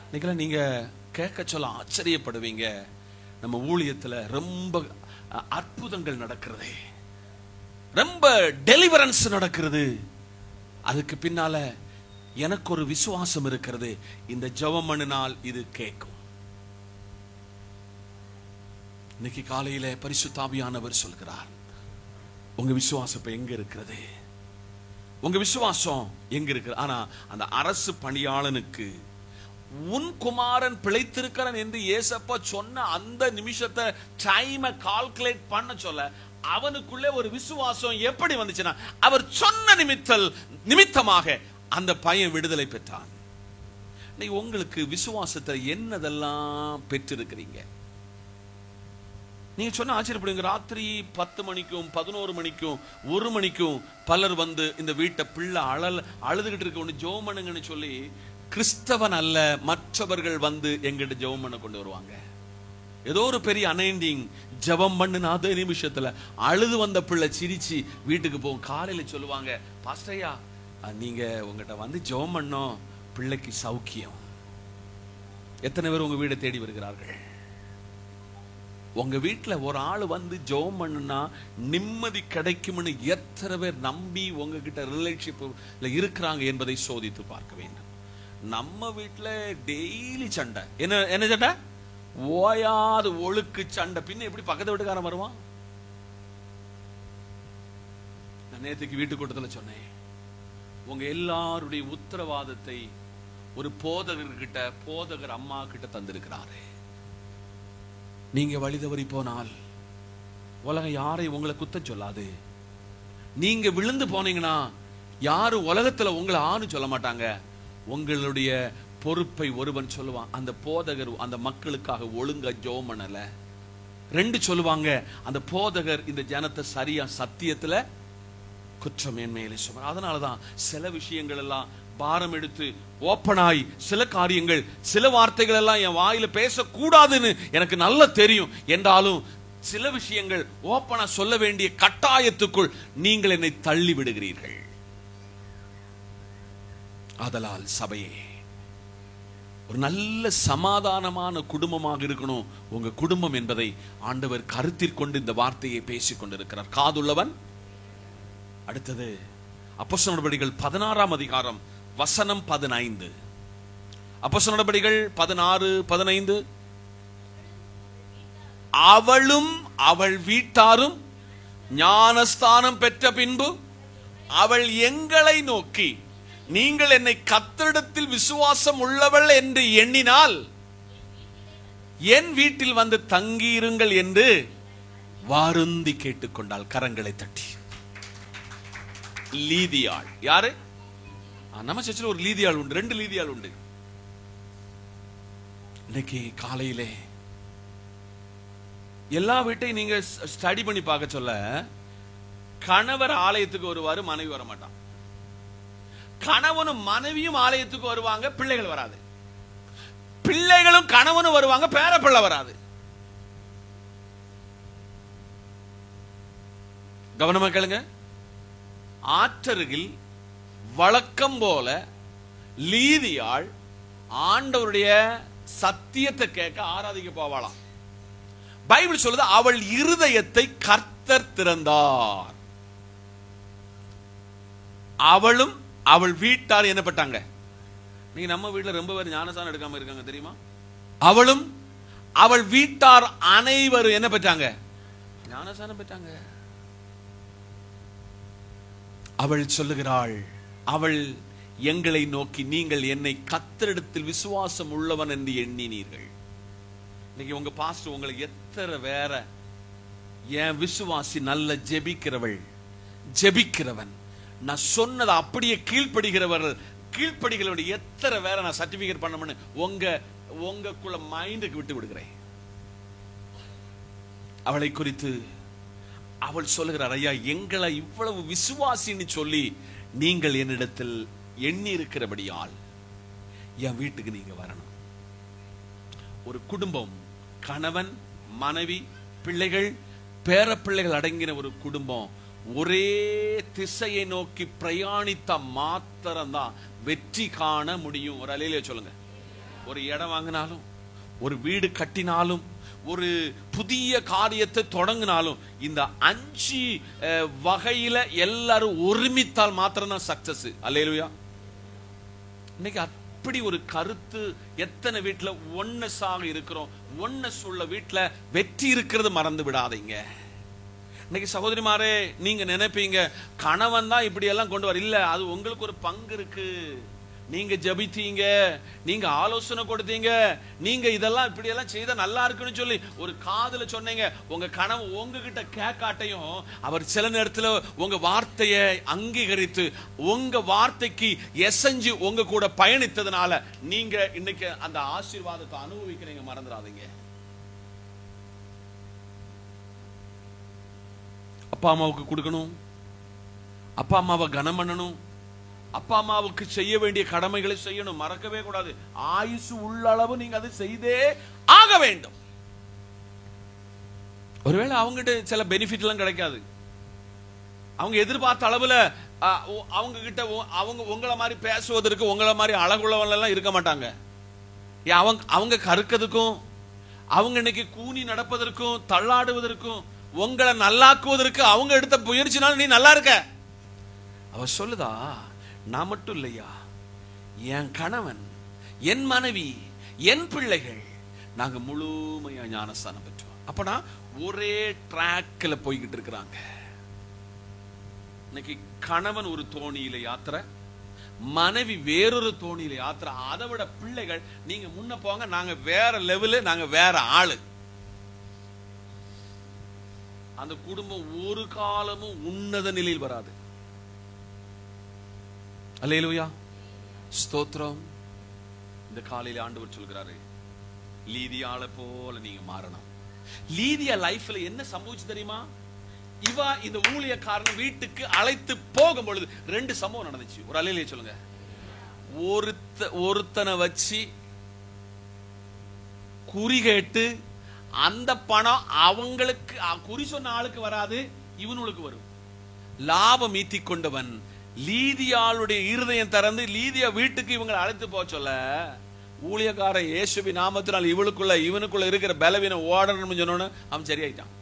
Speaker 1: இன்னைக்கெல்லாம் நீங்க கேட்க சொல்ல ஆச்சரியப்படுவீங்க. நம்ம ஊழியத்துல ரொம்ப அற்புதங்கள் நடக்கிறது, ரொம்ப டெலிவரன்ஸ் நடக்கிறது. அதுக்கு பின்னால எனக்கு ஒரு விசுவாசம் இருக்கிறது, இந்த ஜெபம் பண்ணினால் இது கேட்கும். இன்னைக்கு காலையில பரிசுத்த ஆவியானவர் சொல்கிறார், உங்க விசுவாசம் எங்க இருக்கிறது? உங்க விசுவாசம் எங்க இருக்கு? ஆனா அந்த அரசு பணியாளனுக்கு உன் குமாரன் பிழைத்திருக்கிறான் என்று ஏசப்பா சொன்ன அந்த நிமிஷத்தை டைமை கால்குலேட் பண்ண சொல்ல அவனுக்குள்ளே ஒரு விசுவாசம் எப்படி வந்துச்சுன்னா, அவர் சொன்ன நிமித்தமாக அந்த பையன் விடுதலை பெற்றான். உங்களுக்கு விசுவாசத்தை என்னதெல்லாம் பெற்றிருக்கிறீங்க? நீங்க சொன்ன ஆச்சரியப்படுங்க. ராத்திரி 10 மணிக்கும் 11 மணிக்கும் 1 மணிக்கும் பலர் வந்து இந்த வீட்டை பிள்ளை அழுதுகிட்டு இருக்க ஒண்ணு ஜெபம் பண்ணுங்கன்னு சொல்லி கிறிஸ்தவன் அல்ல மற்றவர்கள் வந்து எங்கிட்ட ஜெபம் பண்ண கொண்டு வருவாங்க. ஏதோ ஒரு பெரிய அனைண்டிங் ஜெபம் பண்ணுன அதே நிமிஷத்துல அழுது வந்த பிள்ளை சிரிச்சு வீட்டுக்கு போகும். காலையில சொல்லுவாங்க, பாஸ்டர்யா நீங்க உங்ககிட்ட வந்து ஜெபம் பண்ணோம், பிள்ளைக்கு சௌக்கியம். எத்தனை பேர் உங்க வீடை தேடி வருகிறார்கள்? உங்க வீட்டுல ஒரு ஆள் வந்து ஜெபம் பண்ணுனா நிம்மதி கிடைக்கும்னு எத்தனை பேர் நம்பி உங்ககிட்ட ரிலேஷன்ஷிப்ல இருக்கிறாங்க என்பதை சோதித்து பார்க்க வேண்டும். நம்ம வீட்டுல டெய்லி சண்டை. என்ன சண்டை? ஓயாது ஒழுக்கு சண்டை. பின்ன எப்படி பக்கத்து வீட்டுக்காரன் வருவான்? நான் நேற்றுக்கு வீட்டு கூட்டத்துல சொன்னேன், உங்க எல்லாருடைய உத்தரவாதத்தை ஒரு போதகர்கிட்ட, போதகர் அம்மா கிட்ட தந்திருக்கிறாரு. நீங்க வழி தவறி போனால் உலகம் யாரை உங்களை குத்தம் சொல்லாது. நீங்க விழுந்து போனீங்கன்னா யாரும் உலகத்துல உங்களை ஆணு சொல்ல மாட்டாங்க. உங்களுடைய பொறுப்பை ஒருவன் சொல்லுவான், அந்த போதகர் அந்த மக்களுக்காக ஒழுங்கா ஜெபம் பண்ணல. 2 சொல்லுவாங்க, அந்த போதகர் இந்த ஜனத்தை சரியா சத்தியத்துல குற்றமேன்மையிலே சுமர். அதனாலதான் சில விஷயங்கள் எல்லாம் பாரம் எடுத்து ஓப்பனாய் சில காரியங்கள், சில வார்த்தைகள் எல்லாம் என் வாயில பேசக்கூடாதுன்னு எனக்கு நல்லா தெரியும். என்றாலும் சில விஷயங்கள் ஓப்பனா சொல்ல வேண்டிய கட்டாயத்துக்குள் நீங்கள் என்னை தள்ளி விடுகிறீர்கள். ஆதலால் சபையே ஒரு நல்ல சமாதானமான குடும்பமாக இருக்கணும் உங்க குடும்பம் என்பதை ஆண்டவர் கருத்திற்கொண்டு இந்த வார்த்தையை பேசிக் கொண்டிருக்கிறார். காதுள்ளவன். அடுத்தது அப்போஸ்தலர் நடபடிகள் 16ஆம் அதிகாரம் வசனம் 15. அப்போஸ்தலர் நடபடிகள் 16:15. அவளும் அவள் வீட்டாரும் ஞானஸ்தானம் பெற்ற பின்பு அவள் எங்களை நோக்கி, நீங்கள் என்னை கர்த்தரிடத்தில் விசுவாசம் உள்ளவள் என்று எண்ணினால் என் வீட்டில் வந்து தங்கியிருங்கள் என்று வாருந்தி கேட்டுக்கொண்டாள். கரங்களை தட்டி. லீதியாள் யாரு? நம்ம சர்ச்சில் ஒரு லீதியாள் உண்டு, 2 லீதியாள் உண்டு. இன்னைக்கு காலையிலே எல்லா வீட்டையும் நீங்க ஸ்டடி பண்ணி பார்க்க சொல்ல, கணவர் ஆலயத்துக்கு வருவாரு, மனைவி வர மாட்டான். கணவனும் மனைவியும் ஆலயத்துக்கு வருவாங்க, பிள்ளைகள் வராது. பிள்ளைகளும் கணவனும் வருவாங்க, பேர பிள்ளை வராது. கவனமா கேளுங்க. ஆற்றருகில் வழக்கம் போல லீதியாள் ஆண்டவருடைய சத்தியத்தை கேட்க ஆராதிக்க போவாளாம். பைபிள் சொல்லுது, அவள் இருதயத்தை கர்த்தர் திறந்தார். அவளும் அவள் வீட்டார் என்ன பட்டாங்க? நீங்க நம்ம வீட்டுல ரொம்ப பேர் ஞானசானம் எடுக்காம இருக்காங்க தெரியுமா? அவளும் அவள் வீட்டார் அனைவரும் என்ன பெற்றாங்க? ஞானசானம் பெற்றாங்க. அவள் சொல்லுகிறாள், அவள் எங்களை நோக்கி, நீங்கள் என்னை கர்த்தரிடத்தில் விசுவாசம் உள்ளவன் என்று எண்ணினீர்கள். இன்னைக்கு உங்க பாஸ்டர் உங்களுக்கு எத்தனை வேற, என் விசுவாசி நல்ல ஜெபிக்கிறவன், நான் சொன்னதை அப்படியே கீழ்ப்படுகிறவர்கள் எத்தனை வேற நான் சர்டிபிகேட் பண்ண உங்களுக்குள்ள மைண்டுக்கு விட்டு விடுகிறேன். அவளை குறித்து அவள் சொல்லுகிறார், ஐயா எங்களை இவ்வளவு விசுவாசின்னு சொல்லி நீங்கள் என்னிடத்தில் எண்ணி இருக்கிறபடியால் என் வீட்டுக்கு நீங்க வரணும். ஒரு குடும்பம், கணவன் மனைவி பிள்ளைகள் பேர பிள்ளைகள் அடங்கின ஒரு குடும்பம் ஒரே திசையை நோக்கி பிரயாணித்த மாத்திரம்தான் வெற்றி காண முடியும். ஒரு அலையிலே சொல்லுங்க. ஒரு இடம் வாங்கினாலும், ஒரு வீடு கட்டினாலும், ஒரு புதிய காரியத்தை தொடங்கினாலும், இந்த 5 வகையில எல்லாரும் ஒருமித்தால் மாத்திரம்தான் சக்சஸ். அல்லேலூயா. இன்னைக்கு அப்படி ஒரு கருத்து எத்தனை வீட்டுல ஒன்னஸ் ஆக இருக்கிறோம். ஒன்னஸ் உள்ள வீட்டுல வெற்றி இருக்கிறது மறந்து விடாதீங்க. இன்னைக்கு சகோதரிமாரே, நீங்க நினைப்பீங்க கணவன் தான் இப்படி எல்லாம் கொண்டு வர. இல்ல, அது உங்களுக்கு ஒரு பங்கு இருக்கு. நீங்க ஜபித்தீங்க, நீங்க ஆலோசனை கொடுத்தீங்க, நீங்க இதெல்லாம் இப்படி எல்லாம் செய்த நல்லா இருக்குன்னு சொல்லி ஒரு காதுல சொன்னீங்க. உங்க கணவன் உங்ககிட்ட கேட்காட்டையும் அவர் சில நேரத்துல உங்க வார்த்தையை அங்கீகரித்து உங்க வார்த்தைக்கு எசைஞ்சு உங்க கூட பயணித்ததுனால நீங்க இன்னைக்கு அந்த ஆசீர்வாதத்தை அனுபவிக்கிறீங்க. மறந்துடாதீங்க. அப்பா அம்மாவுக்கு கொடுக்கணும், அப்பா அம்மாவை கனம் பண்ணணும், அப்பா அம்மாவுக்கு செய்ய வேண்டிய கடமைகளை செய்யணும், மறக்கவே கூடாது. ஆயுசு உள்ள அளவு நீங்க அதை செய்தே ஆக வேண்டும். ஒருவேளை அவங்ககிட்ட சில பெனிஃபிட் எல்லாம் கிடைக்காது. அவங்க எதிர்பார்த்த அளவுல அவங்க கிட்ட அவங்க உங்களை மாதிரி பேசுவதற்கு, உங்களை மாதிரி அழகுள்ளவங்க எல்லாம் இருக்க மாட்டாங்க. அவங்க கருக்கிறதுக்கும், அவங்க இன்னைக்கு கூனி நடப்பதற்கும் தள்ளாடுவதற்கும், உங்களை நல்லாக்குவதற்கு அவங்க எடுத்த முயற்சினால நீ நல்லா இருக்க. அவ சொல்லுதா, நான் மட்டும் இல்லையா, என் கணவன், என் மனைவி, என் பிள்ளைகள், நாங்க முழுமையா ஞானஸ்தானம் பெற்றோம். அப்பனா ஒரே டிராக்ல போய்கிட்டு இருக்கிறாங்க. இன்னைக்கு கணவன் ஒரு தோணியில யாத்திரை, மனைவி வேறொரு தோணியில யாத்திரை. அதை விட பிள்ளைகள், நீங்க முன்ன போங்க, நாங்க வேற லெவலு, நாங்க வேற ஆளு. அந்த குடும்பம் ஒரு காலமும் உன்னத நிலையில் வராது. அல்லேலூயா, ஸ்தோத்திரம். இந்த காலையில ஆண்டவர் சொல்கிறாரு, லீதியாளை போல நீங்க மாறணும். லீதியா லைஃப்ல என்ன சம்பவிச்சு தெரியுமா? இவ இந்த ஊழியக்காரன் வீட்டுக்கு அழைத்து போகும் பொழுது 2 சம்பவம் நடந்துச்சு. ஒரு அல்லேலூயா சொல்லுங்க. ஒருத்தனை வச்சு குறி கேட்டு அந்த பணம் அவங்களுக்கு, குறி சொன்ன ஆளுக்கு வராது, இவனுக்கு வரும். லாபம் ஈட்டி கொண்டவன் லீதியாளுடைய இருதயம் திறந்து லீதியா வீட்டுக்கு இவங்களை அழைத்து போக சொல்ல, ஊழியக்காரன் இயேசுவி நாமத்தினால் இவனுக்குள்ள இருக்கிற பலவீனம் ஓடணும்னு சொன்னோன்னு அவன் சரியாயிட்டான்.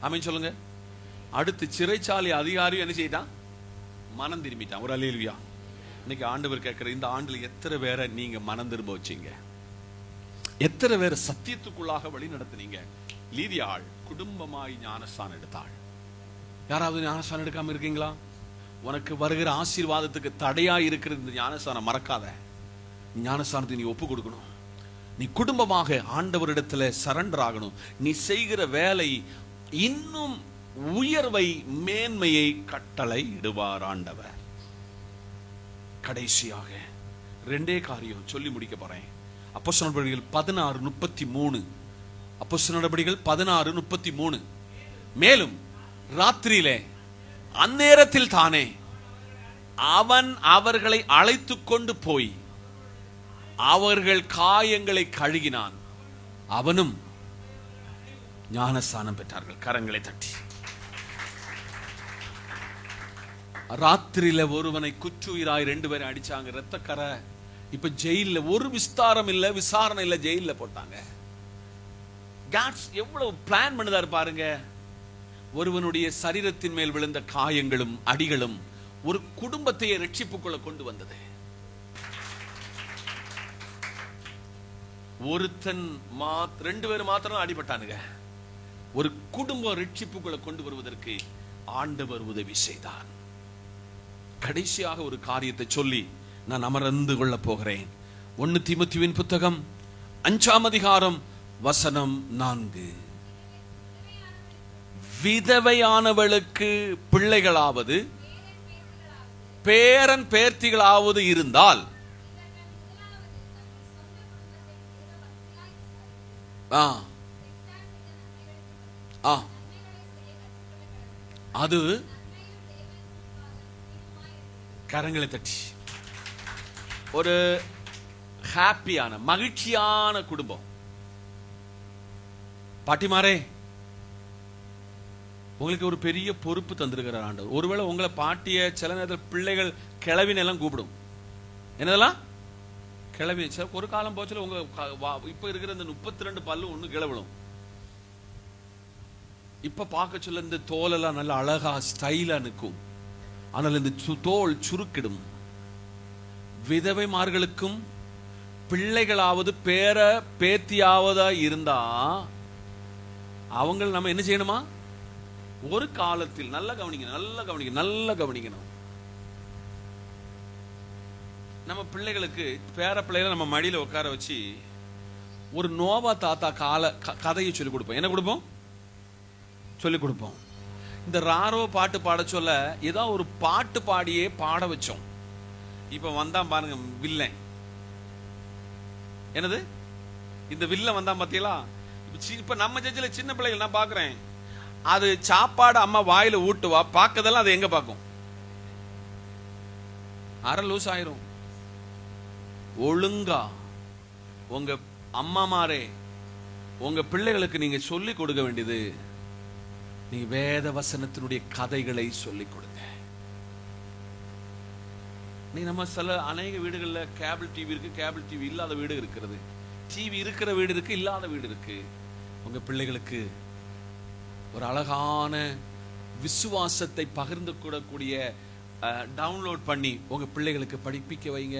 Speaker 1: ஆமென் சொல்லுங்க. அடுத்து சிறைச்சாலை அதிகாரி என்ன செய்யிட்டான்? மனம் திரும்பிட்டான். ஒரு அல்லேலூயா. இன்னைக்கு ஆண்டவர் கேட்கிற, இந்த ஆண்டுல எத்தனை பேரை நீங்க மனம் திரும்ப வச்சீங்க? எத்தனை பேர் சத்தியத்துக்குள்ளாக வழி நடத்தினீங்க? லீதியாள் குடும்பமாய் ஞானஸ்தானம் எடுத்தாள். யாராவது ஞானஸ்தானம் எடுக்காம இருக்கீங்களா? உனக்கு வருகிற ஆசீர்வாதத்துக்கு தடையா இருக்கிற இந்த ஞானஸ்தானம் மறக்காத. ஞானஸ்தானத்தை நீ ஒப்பு கொடுக்கணும். நீ குடும்பமாக ஆண்டவரிடத்துல சரண்டர் ஆகணும். நீ செய்கிற வேலை இன்னும் உயர்வை, மேன்மையை கட்டளை இடுவார் ஆண்டவர். கடைசியாக 2 காரியம் சொல்லி முடிக்க போறேன். அப்போஸ்தலர் 16:33 அப்போஸ்தலர் நடபடிகள் 16:33. மேலும் ராத்திரியிலே அந்நேரத்தில் தானே அவன் அவர்களை அழைத்து கொண்டு போய் அவர்கள் காயங்களை கழுகினான், அவனும் ஞானஸ்நானம் பெற்றார்கள். கரங்களை தட்டி. ராத்திரியில ஒருவனை குற்றுயிராய் 2 பேரை அடிச்சாங்க, ரத்தக்கரை. இப்ப ஜெயில ஒரு விஸ்தாரம் இல்ல, விசாரணை இல்ல, ஜெயில போட்டாங்க. காட்ஸ் எவ்வளவு பிளான் பண்ணுதாரு பாருங்க. ஒருவனுடைய சரீரத்தின் மேல் விழுந்த காயங்களும் அடிகளும் ஒரு குடும்பத்தையே ரட்சிப்புக்குள்ள கொண்டு வந்தது. ஒருத்தன் 2 பேர் மாத்திரம் அடிபட்டானுங்க. ஒரு குடும்ப ரட்சிப்புக்குள்ள கொண்டு வருவதற்கு ஆண்டவர் உதவி செய்தார். கடைசியாக ஒரு காரியத்தை சொல்லி நான் அமர்ந்து கொள்ள போகிறேன். 1 தீமோத்தேயுவின் புத்தகம் 5ஆம் அதிகாரம் வசனம் 4. விதவையானவளுக்கு பிள்ளைகளாவது பேரன் பேர்த்திகளாவது இருந்தால் அது கரங்களை தட்டி ஒரு ஹாப்பியான மகிழ்ச்சியான குடும்பம். பாட்டிமாரே, உங்களுக்கு ஒரு பெரிய பொறுப்பு தந்திருக்கிறார் ஆண்டவர். ஒருவேளை உங்களை பாட்டிய சில நேரத்தில் பிள்ளைகள் கிளவின் எல்லாம் கூப்பிடும். என்னதெல்லாம் கிளவி. ஒரு காலம் போச்சுல உங்க இப்ப இருக்கிற இந்த 32 பல்லு ஒண்ணு கிளவிடும். இப்ப பார்க்க சொல்ல இந்த தோலெல்லாம் நல்ல அழகா ஸ்டைலா நிற்கும். ஆனால் இந்த தோல் சுருக்கிடும். விதவைமார்களுக்கும் பிள்ளைகளாவது பேர பேத்தியாவதா இருந்தா அவங்க நம்ம என்ன செய்யணுமா? ஒரு காலத்தில் நல்லா கவனிக்கணும். நம்ம பிள்ளைகளுக்கு பேர பிள்ளைகளை நம்ம மடியில உட்கார வச்சு ஒரு நோவா தாத்தா கதையை சொல்லிக் கொடுப்போம். என்ன கொடுப்போம்? சொல்லிக் கொடுப்போம். இந்த ராரோ பாட்டு பாட சொல்ல ஏதோ ஒரு பாட்டு பாடியே பாட வச்சோம். இப்ப வந்தான் பாருங்க வில்லன். என்னது இந்த வில்லன் வந்தான் பாத்தீங்களா? இப்ப நம்ம ஜட்ஜில சின்ன பிள்ளைகள் நான் பாக்குறேன், அது சாப்பாடு அம்மா வாயில ஊட்டுவா, பாக்கதெல்லாம் அது எங்க பாக்கும்? அரை லூஸ் ஆயிரும். ஒழுங்கா உங்க அம்மாமாரே உங்க பிள்ளைகளுக்கு நீங்க சொல்லிக் கொடுக்க வேண்டியது, நீங்க வேத வசனத்தினுடைய கதைகளை சொல்லிக் கொடுங்க. நீ நம்ம சில அநேக வீடுகள்ல கேபிள் டிவி இருக்கு, கேபிள் டிவி இல்லாத வீடு இருக்கிறது, டிவி இருக்கிற வீடு இருக்கு, இல்லாத வீடு இருக்கு. உங்க பிள்ளைகளுக்கு ஒரு அழகான விசுவாசத்தை பகிர்ந்து கூடக்கூடிய டவுன்லோட் பண்ணி உங்க பிள்ளைகளுக்கு படிப்பிக்க வைங்க.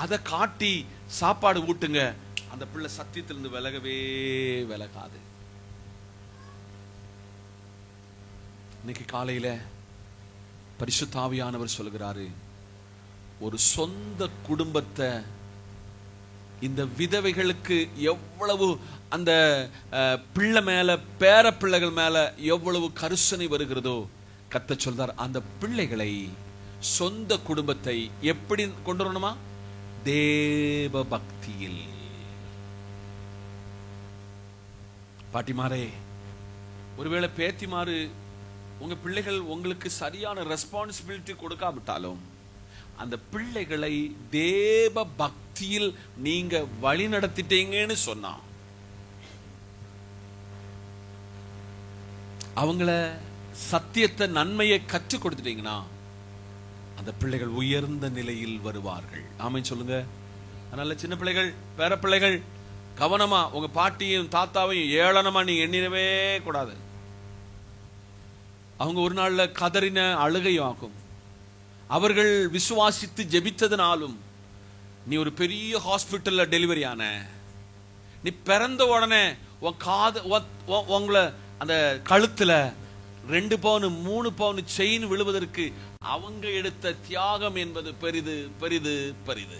Speaker 1: அதை காட்டி சாப்பாடு ஊட்டுங்க. அந்த பிள்ளை சத்தியத்திலிருந்து விலகவே விலகாது. இன்னைக்கு காலையில பரிசுத்த ஆவியானவர் சொல்கிறாரு, ஒரு சொந்த குடும்பத்தை இந்த விதவைகளுக்கு எவ்வளவு அந்த பிள்ளை மேல பேர பிள்ளைகள் மேல எவ்வளவு கருசனை வருகிறதோ கர்த்தர் சொல்றார், அந்த பிள்ளைகளை சொந்த குடும்பத்தை எப்படி கொண்டு வரணுமா? தேவ பக்தியில். பாட்டிமாரே, ஒருவேளை பேத்திமாறு உங்க பிள்ளைகள் உங்களுக்கு சரியான ரெஸ்பான்சிபிலிட்டி கொடுக்காவிட்டாலும் அந்த பிள்ளைகளை தேவ பக்தியில் நீங்க வழி நடத்திட்டீங்கன்னு சொன்னா, அவங்கள சத்தியத்தை நன்மையை கற்றுக் கொடுத்துட்டீங்கன்னா அந்த பிள்ளைகள் உயர்ந்த நிலையில் வருவார்கள். ஆமென் சொல்லுங்க. அதனால சின்ன பிள்ளைகள், பேர பிள்ளைகள், கவனமா உங்க பாட்டியும் தாத்தாவையும் ஏளனமா நீங்க எண்ணிடவே கூடாது. அவங்க ஒரு நாள்ல கதறின அழுகையும் ஆகும். அவர்கள் விசுவாசித்து ஜெபித்ததுனாலும் நீ ஒரு பெரிய ஹாஸ்பிட்டல்ல டெலிவரி ஆன, நீ பிறந்த உடனே உன் காது உங்களை அந்த கழுத்துல 2 பவுன் 3 பவுன் செயின் விழுவதற்கு அவங்க எடுத்த தியாகம் என்பது பெரிது பெரிது பெரிது.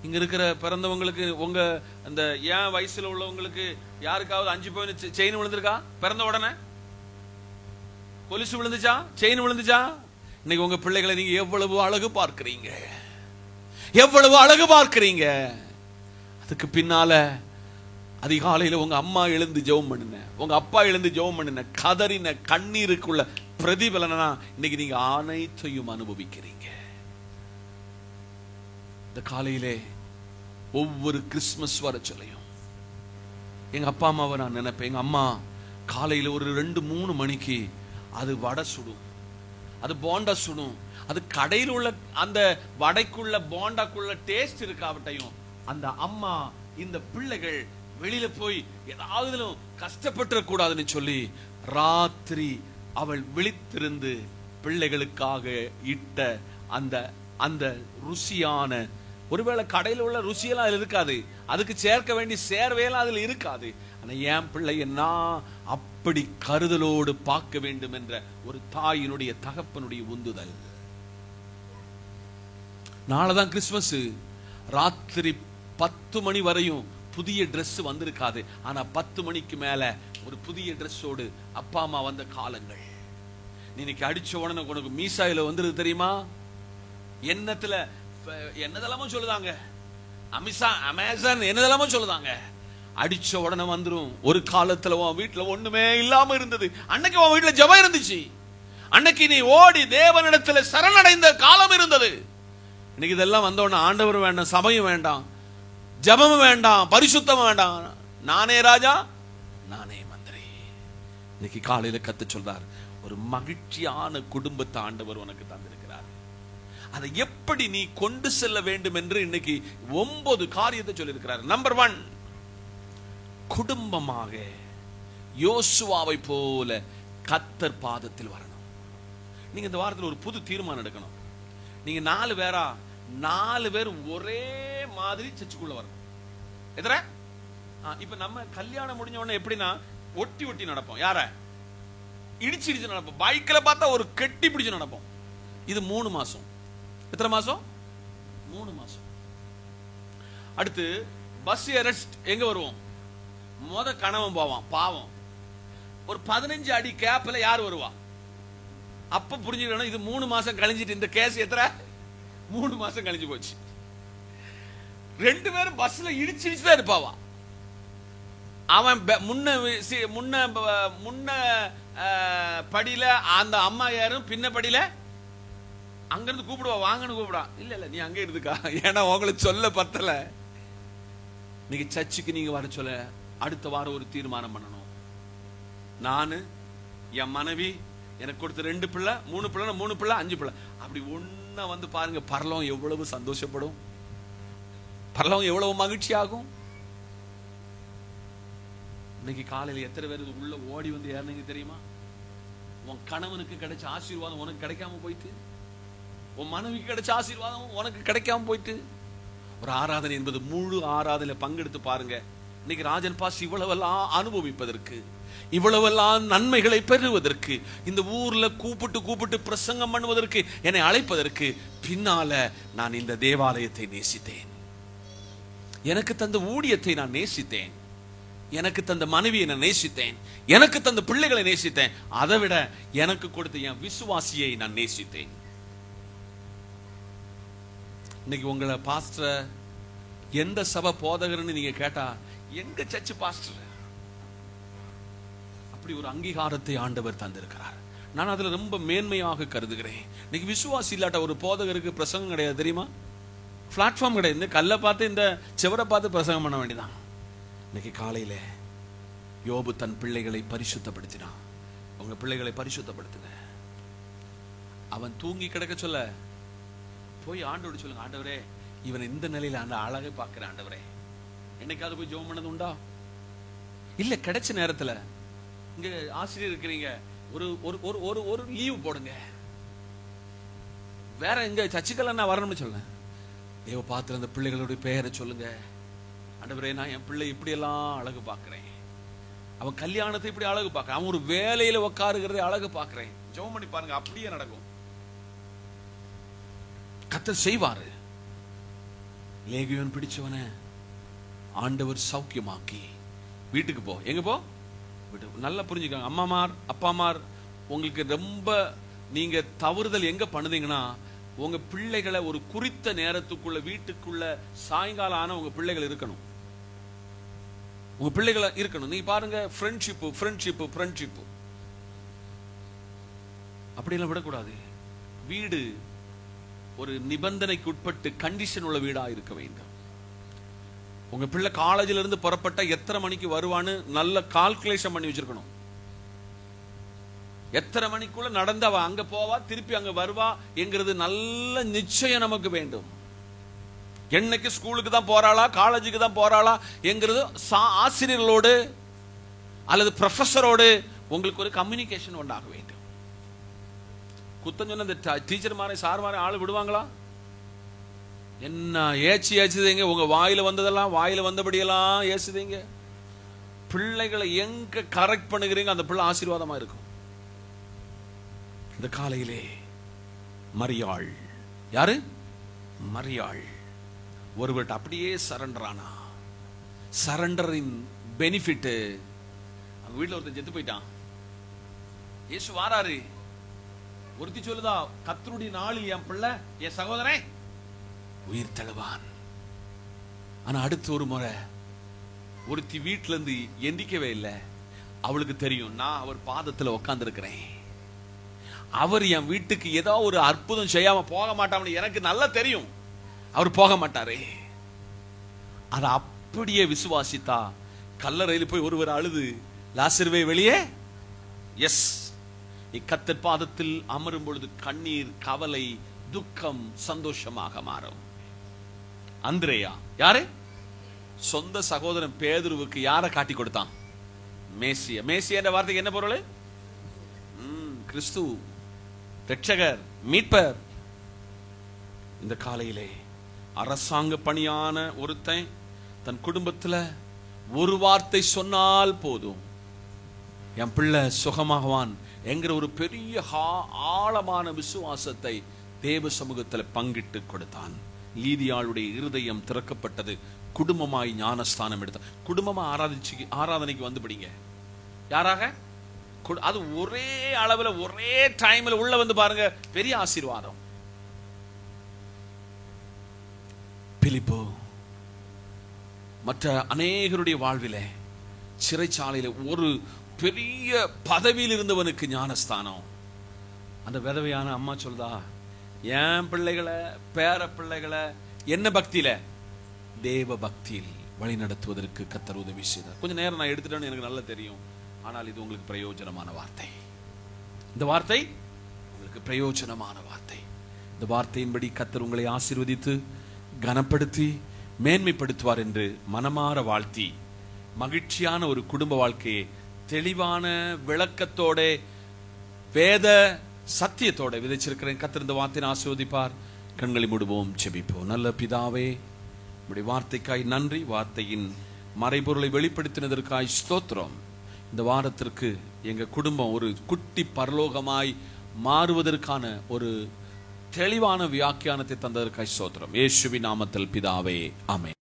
Speaker 1: இங்க இருக்கிற பிறந்தவங்களுக்கு, உங்க அந்த ஏன் வயசுல உள்ளவங்களுக்கு யாருக்காவது 5 பவுன் செயின் விழுந்திருக்கா? பிறந்த உடனே கொலுசு விழுந்துச்சா? செயின் விழுந்துச்சா? இன்னைக்கு உங்க பிள்ளைகளை நீங்க எவ்வளவு அழகு பார்க்கிறீங்க, எவ்வளவு அழகு பார்க்கிறீங்க. அதுக்கு பின்னால அதிகாலையில உங்க அம்மா எழுந்து ஜெபம் பண்ணுன, உங்க அப்பா எழுந்து ஜெபம் பண்ணுன, கதறின கண்ணீருக்குள்ள பிரதிபலனா இன்னைக்கு நீங்க அனைத்தையும் அனுபவிக்கிறீங்க. இந்த காலையிலே ஒவ்வொரு கிறிஸ்துமஸ் வர சொல்லையும் எங்க அப்பா அம்மாவை நான் நினைப்பேன். எங்க அம்மா காலையில ஒரு 2-3 மணிக்கு அது வடை சுடும், அது போண்டா சுடும். அது கடையில் உள்ள அந்த வடைக்குள்ள போண்டாக்குள்ள டேஸ்ட் இருக்காவட்டையும் அந்த அம்மா இந்த பிள்ளைகள் வெளியில போய் ஏதாவது கஷ்டப்பட்டு கூடாதுன்னு சொல்லி ராத்திரி அவள் விழித்திருந்து பிள்ளைகளுக்காக இட்ட அந்த அந்த ருசியான, ஒருவேளை கடையில் உள்ள ருசியெல்லாம் அதுல இருக்காது, அதுக்கு சேர்க்க வேண்டிய சேர்வையெல்லாம் அதுல இருக்காது. ஆனா என் பிள்ளைய நான் அப்படி கருதலோடு பார்க்க வேண்டும் என்ற ஒரு தாயினுடைய தகப்பனுடைய உந்துதல். நாளைதான் கிறிஸ்துமஸ். ராத்திரி 10 மணி வரையும் புதிய ட்ரெஸ் வந்திருக்காது. ஆனா 10 மணிக்கு மேல ஒரு புதிய ட்ரெஸ்ஸோடு அப்பா அம்மா வந்த காலங்கள். இன்னைக்கு அடிச்ச உடனே உனக்கு மீசாயில வந்துருது தெரியுமா? என்னத்துல என்னதெல்லாமோ சொல்லுதாங்க, அமேசான் என்னதெல்லாமோ சொல்லுதாங்க. அடிச்ச உடனே வந்துரும். ஒரு காலத்துல உன் வீட்டுல ஒண்ணுமே இல்லாம இருந்தது, அன்னைக்கு உன் வீட்டுல ஜெபம் இருந்துச்சு, அன்னைக்கு நீ ஓடி தேவனிடத்துல சரணடைந்த காலம் இருந்தது. இன்னைக்கு இதெல்லாம் வந்தோடனே ஆண்டவர் வேண்டாம், சபையும் வேண்டாம், ஜெபமும் வேண்டாம், பரிசுத்தம் வேண்டாம், நானே ராஜா நானே மந்திரி. இன்னைக்கு காலையில கத்து சொல்றார், ஒரு மகிழ்ச்சியான குடும்பத்தை ஆண்டவர் உனக்கு தந்திருக்கிறார். அதை எப்படி நீ கொண்டு செல்ல வேண்டும் என்று இன்னைக்கு 9 காரியத்தை சொல்லியிருக்கிறார். நம்பர் 1, குடும்பமாக யோசுவாவை போல கர்த்தர் பாதத்தில் வரணும். நீங்க இந்த வாரத்தில் ஒரு புது தீர்மானம் எடுக்கணும். நீங்க 4 பேரா 4 பேர் ஒரே மாதிரி சர்ச்சுக்குள்ள வரணும். எதிர இப்ப நம்ம கல்யாணம் முடிஞ்ச உடனே எப்படின்னா ஒட்டி ஒட்டி நடப்போம், யார இடிச்சு இடிச்சு நடப்போம். பைக்ல பார்த்தா ஒரு கெட்டி பிடிச்சு நடப்போம். இது 3 மாசம். எத்தனை மாசம்? 3 மாசம். அடுத்து பஸ் அரெஸ்ட் எங்க வருவோம்? கணவன் போவான் பாவம். ஒரு 15 அடி கேப்ல யார் வருவா? அப்ப புரிஞ்சுக்கணும் இது 3 மாசம் கழிஞ்சிட்டு. இந்த கேஸ் எத்தனை? 3 மாசம் கழிஞ்சு போச்சு. 2 பேரும் பஸ்ல இடிச்சு இடிச்சுதான் இருப்பாவா. அவன் முன்ன படியில அந்த அம்மா யாரும் பின்ன படியில அங்க இருந்து கூப்பிடுவா, வாங்கன்னு கூப்பிடா. இல்ல நீ அங்க இருந்துக்கா, ஏன்னா உங்களுக்கு சொல்ல பத்தல. நீங்க சர்ச்சுக்கு நீங்க வர சொல்ல அடுத்த வாரம் ஒரு தீர்மானம் பண்ணணும். நானு என் மனைவி எனக்கு கொடுத்த 2 பிள்ளை, 3 பிள்ளை, 3 பிள்ளை, 5 பிள்ளை, அப்படி ஒன்னா வந்து பாருங்க. பரலோகம் எவ்வளவு சந்தோஷப்படும், பரலோகம் எவ்வளவு மகிழ்ச்சி ஆகும். இன்னைக்கு காலையில எத்தனை பேர் உள்ள ஓடி வந்து ஏறினீங்க தெரியுமா? உன் கணவனுக்கு கிடைச்ச ஆசீர்வாதம் உனக்கு கிடைக்காம போயிட்டு, உன் மனைவிக்கு கிடைச்ச ஆசீர்வாதம் உனக்கு கிடைக்காம போயிட்டு. ஒரு ஆராதனை என்பது முழு ஆராதனை பங்கெடுத்து பாருங்க. இன்னைக்கு ராஜன் பாஸ் இவ்வளவெல்லாம் அனுபவிப்பதற்கு, இவ்வளவெல்லாம் நன்மைகளை பெறுவதற்கு, இந்த ஊர்ல கூப்பிட்டு பிரசங்கம் பண்ணுவதற்கு, என்னை அழைப்பதற்கு பின்னால நான் இந்த தேவாலயத்தை நேசித்தேன், எனக்கு தந்த ஊழியத்தை நான் நேசித்தேன், எனக்கு தந்த மனைவியை நான் நேசித்தேன், எனக்கு தந்த பிள்ளைகளை நேசித்தேன், அதை விட எனக்கு கொடுத்த என் விசுவாசியை நான் நேசித்தேன். இன்னைக்கு உங்களை பாஸ்டர் எந்த சபை போதகர்னு நீங்க கேட்டா எங்க சர்ச் பாஸ்டர், அப்படி ஒரு அங்கீகாரத்தை ஆண்டவர் தந்திருக்கிறார். நான் அதுல ரொம்ப மேன்மையாக கருதுகிறேன். இன்னைக்கு விசுவாசி இல்லாட்ட ஒரு போதகருக்கு பிரசங்கம் கிடையாது தெரியுமா? பிளாட்ஃபார்ம் கிடையாது. இந்த கல்லை பார்த்து இந்த செவரை பார்த்து பிரசங்கம் பண்ண வேண்டியதான். இன்னைக்கு காலையில யோபு தன் பிள்ளைகளை பரிசுத்தப்படுத்தினான். உங்க பிள்ளைகளை பரிசுத்தப்படுத்துங்க. அவன் தூங்கி கிடக்க சொல்ல போய் ஆண்டவரை சொல்லுங்க, ஆண்டவரே இவன் இந்த நிலையில அந்த அழகை பார்க்கிற ஆண்டவரே. என்னைக்காவது போய் ஜெபம் பண்ணது உண்டா? இல்ல, கிடைச்ச நேரத்துல இங்க ஆசிரியர் இருக்கிறீங்க, ஒரு ஒரு ஒரு ஒரு லீவ் போடுங்க. வேற எங்க சர்ச்சுக்கெல்லாம் நான் வரணும்னு சொல்ல, தேவ பாத்திர அந்த பிள்ளைகளுடைய பெயரை சொல்லுங்க. ஆண்டவரே நான் என் பிள்ளை இப்படி எல்லாம் அழகு பார்க்கிறேன், அவன் கல்யாணத்தை இப்படி அழகு பார்க்கிறேன், அவன் ஒரு வேலையில உட்காருகிறதை அழகு பார்க்கிறேன். ஜெபம் பண்ணி பாருங்க, அப்படியே நடக்கும். கர்த்தர் செய்வாரு. லேகியோன் பிடிச்சவன ஆண்டவர் சௌக்கியமாக்கி வீட்டுக்கு போ. எங்க போ? வீட்டுக்கு. நல்லா புரிஞ்சுக்காங்க அம்மாமார் அப்பாமார், உங்களுக்கு ரொம்ப நீங்க தவறுதல் எங்க பண்ணுதீங்கன்னா, உங்க பிள்ளைகளை ஒரு குறித்த நேரத்துக்குள்ள வீட்டுக்குள்ள சாயங்காலம் ஆன உங்க பிள்ளைகள் இருக்கணும். உங்க பிள்ளைகளை இருக்கணும். நீ பாருங்க, ஃப்ரெண்ட்ஷிப் அப்படியெல்லாம் விடக்கூடாது. வீடு ஒரு நிபந்தனைக்கு உட்பட்டு கண்டிஷன் உள்ள வீடா இருக்க வேண்டும். உங்க பிள்ளை காலேஜில இருந்து புறப்பட்ட எத்தனை மணிக்கு வருவான்னு நல்ல கால்குலேஷன் பண்ணி வச்சிருக்கணும். எத்தனை மணிக்குள்ள நடந்து அவ அங்க போவா, திருப்பி அங்க வருவா என்கிறது நல்ல நிச்சயம் நமக்கு வேண்டும். என்னைக்கு ஸ்கூலுக்கு தான் போறாளா, காலேஜுக்கு தான் போறாளா என்கிறது ஆசிரியர்களோடு அல்லது ப்ரொஃபஸரோடு உங்களுக்கு ஒரு கம்யூனிகேஷன் உண்டாக வேண்டும். குத்தம் சொன்ன இந்த டீச்சர் மாதிரி சார் மாதிரி ஆளு விடுவாங்களா? என்ன ஏச்சுதீங்க, உங்க வாயில வந்ததெல்லாம் வாயில வந்தபடியெல்லாம் ஏசுதீங்க. பிள்ளைகளை எங்க கரெக்ட் பண்ணுகிறீங்க, அந்த பிள்ளை ஆசீர்வாதமா இருக்கும். இந்த காலையிலே மரியாள், யாரு? மரியாள் ஒருவர்கிட்ட அப்படியே சரண்டர் ஆனா. சரண்டரின் பெனிஃபிட், அவங்க வீட்டுல ஒருத்தன் செத்து போயிட்டான். இயேசு வாராரு, ஒருத்தி சொல்லுதா, கர்த்தருடைய நாளில் என் பிள்ளை, என் சகோதரன் உயிர் தழுவான். ஆனா அடுத்து ஒரு முறை ஒருத்தி வீட்டுல இருந்து எந்திக்கவே இல்லை. அவளுக்கு தெரியும், நான் அவர் பாதத்துல உட்கார்ந்து இருக்கிறேன், அவர் என் வீட்டுக்கு ஏதோ ஒரு அற்புதம் செய்யாம போக மாட்டான்னு எனக்கு நல்லா தெரியும். அவர் போக மாட்டாரே. அதை அப்படியே விசுவாசித்தா கல்லறையில் போய் ஒருவர் அழுது, லாசருவே வெளியே. எஸ், கர்த்தர் பாதத்தில் அமரும் பொழுது கண்ணீர், கவலை, துக்கம் சந்தோஷமாக மாறும். அந்திரேயா யாரு? சொந்த சகோதரன் பேதுருவுக்கு யாரை காட்டி கொடுத்தான்? மேசியா. மேசியா என்ற வார்த்தைக்கு என்ன பொருள்? கிறிஸ்து, ரட்சகர், மீட்பர். இந்த காலையிலே அரசாங்க பணியான ஒருத்தன் தன் குடும்பத்துல ஒரு வார்த்தை சொன்னால் போதும், என் பிள்ளை சுகமாகவான் என்கிற ஒரு பெரிய ஆழமான விசுவாசத்தை தேவ சமூகத்தில் பங்கிட்டு கொடுத்தான். லீதியாளுடைய இருதயம் திறக்கப்பட்டது. குடும்பமாய் ஞானஸ்தானம் எடுத்த குடும்பமா ஆராதனைக்கு வந்து பிடிங்க. யாராக? அது ஒரே அளவுல ஒரே டைம்ல உள்ள வந்து பாருங்க, பெரிய ஆசீர்வாதம். பிலிப்பு மற்ற அநேகருடைய வாழ்வில சிறைச்சாலையில ஒரு பெரிய பதவியில் இருந்தவனுக்கு ஞானஸ்தானம். அந்த விதவையான அம்மா சொல்றா, என் பிள்ளைகளை, பேர பிள்ளைகளை என்ன பக்தியில? தேவ பக்தியில் வழி நடத்துவதற்கு கர்த்தர் உதவி செய்தார். கொஞ்சம் நேரம் நான் எடுத்துட்டேன்னு எனக்கு நல்லா தெரியும், ஆனால் இது உங்களுக்கு பிரயோஜனமான வார்த்தை. இந்த வார்த்தை உங்களுக்கு பிரயோஜனமான வார்த்தை. இந்த வார்த்தையின்படி கர்த்தர் உங்களை ஆசீர்வதித்து கனப்படுத்தி மேன்மைப்படுத்துவார் என்று மனமாற வாழ்த்தி, மகிழ்ச்சியான ஒரு குடும்ப வாழ்க்கையை தெளிவான விளக்கத்தோட வேத சத்தியத்தோட விதைச்சிருக்கிறேன். கர்த்தர் இந்த வார்த்தையை ஆசீர்வதிப்பார். கண்களை மூடுவோம், ஜெபிப்போம். நல்ல பிதாவே, உம்முடைய வார்த்தைக்காய் நன்றி. வார்த்தையின் மறைபொருளை வெளிப்படுத்தினதற்காய் ஸ்தோத்திரம். இந்த வாரத்திற்கு எங்க குடும்பம் ஒரு குட்டி பரலோகமாய் மாறுவதற்கான ஒரு தெளிவான வியாக்கியானத்தை தந்ததற்காய் ஸ்தோத்திரம். இயேசுவின் நாமத்தில் பிதாவே, ஆமென்.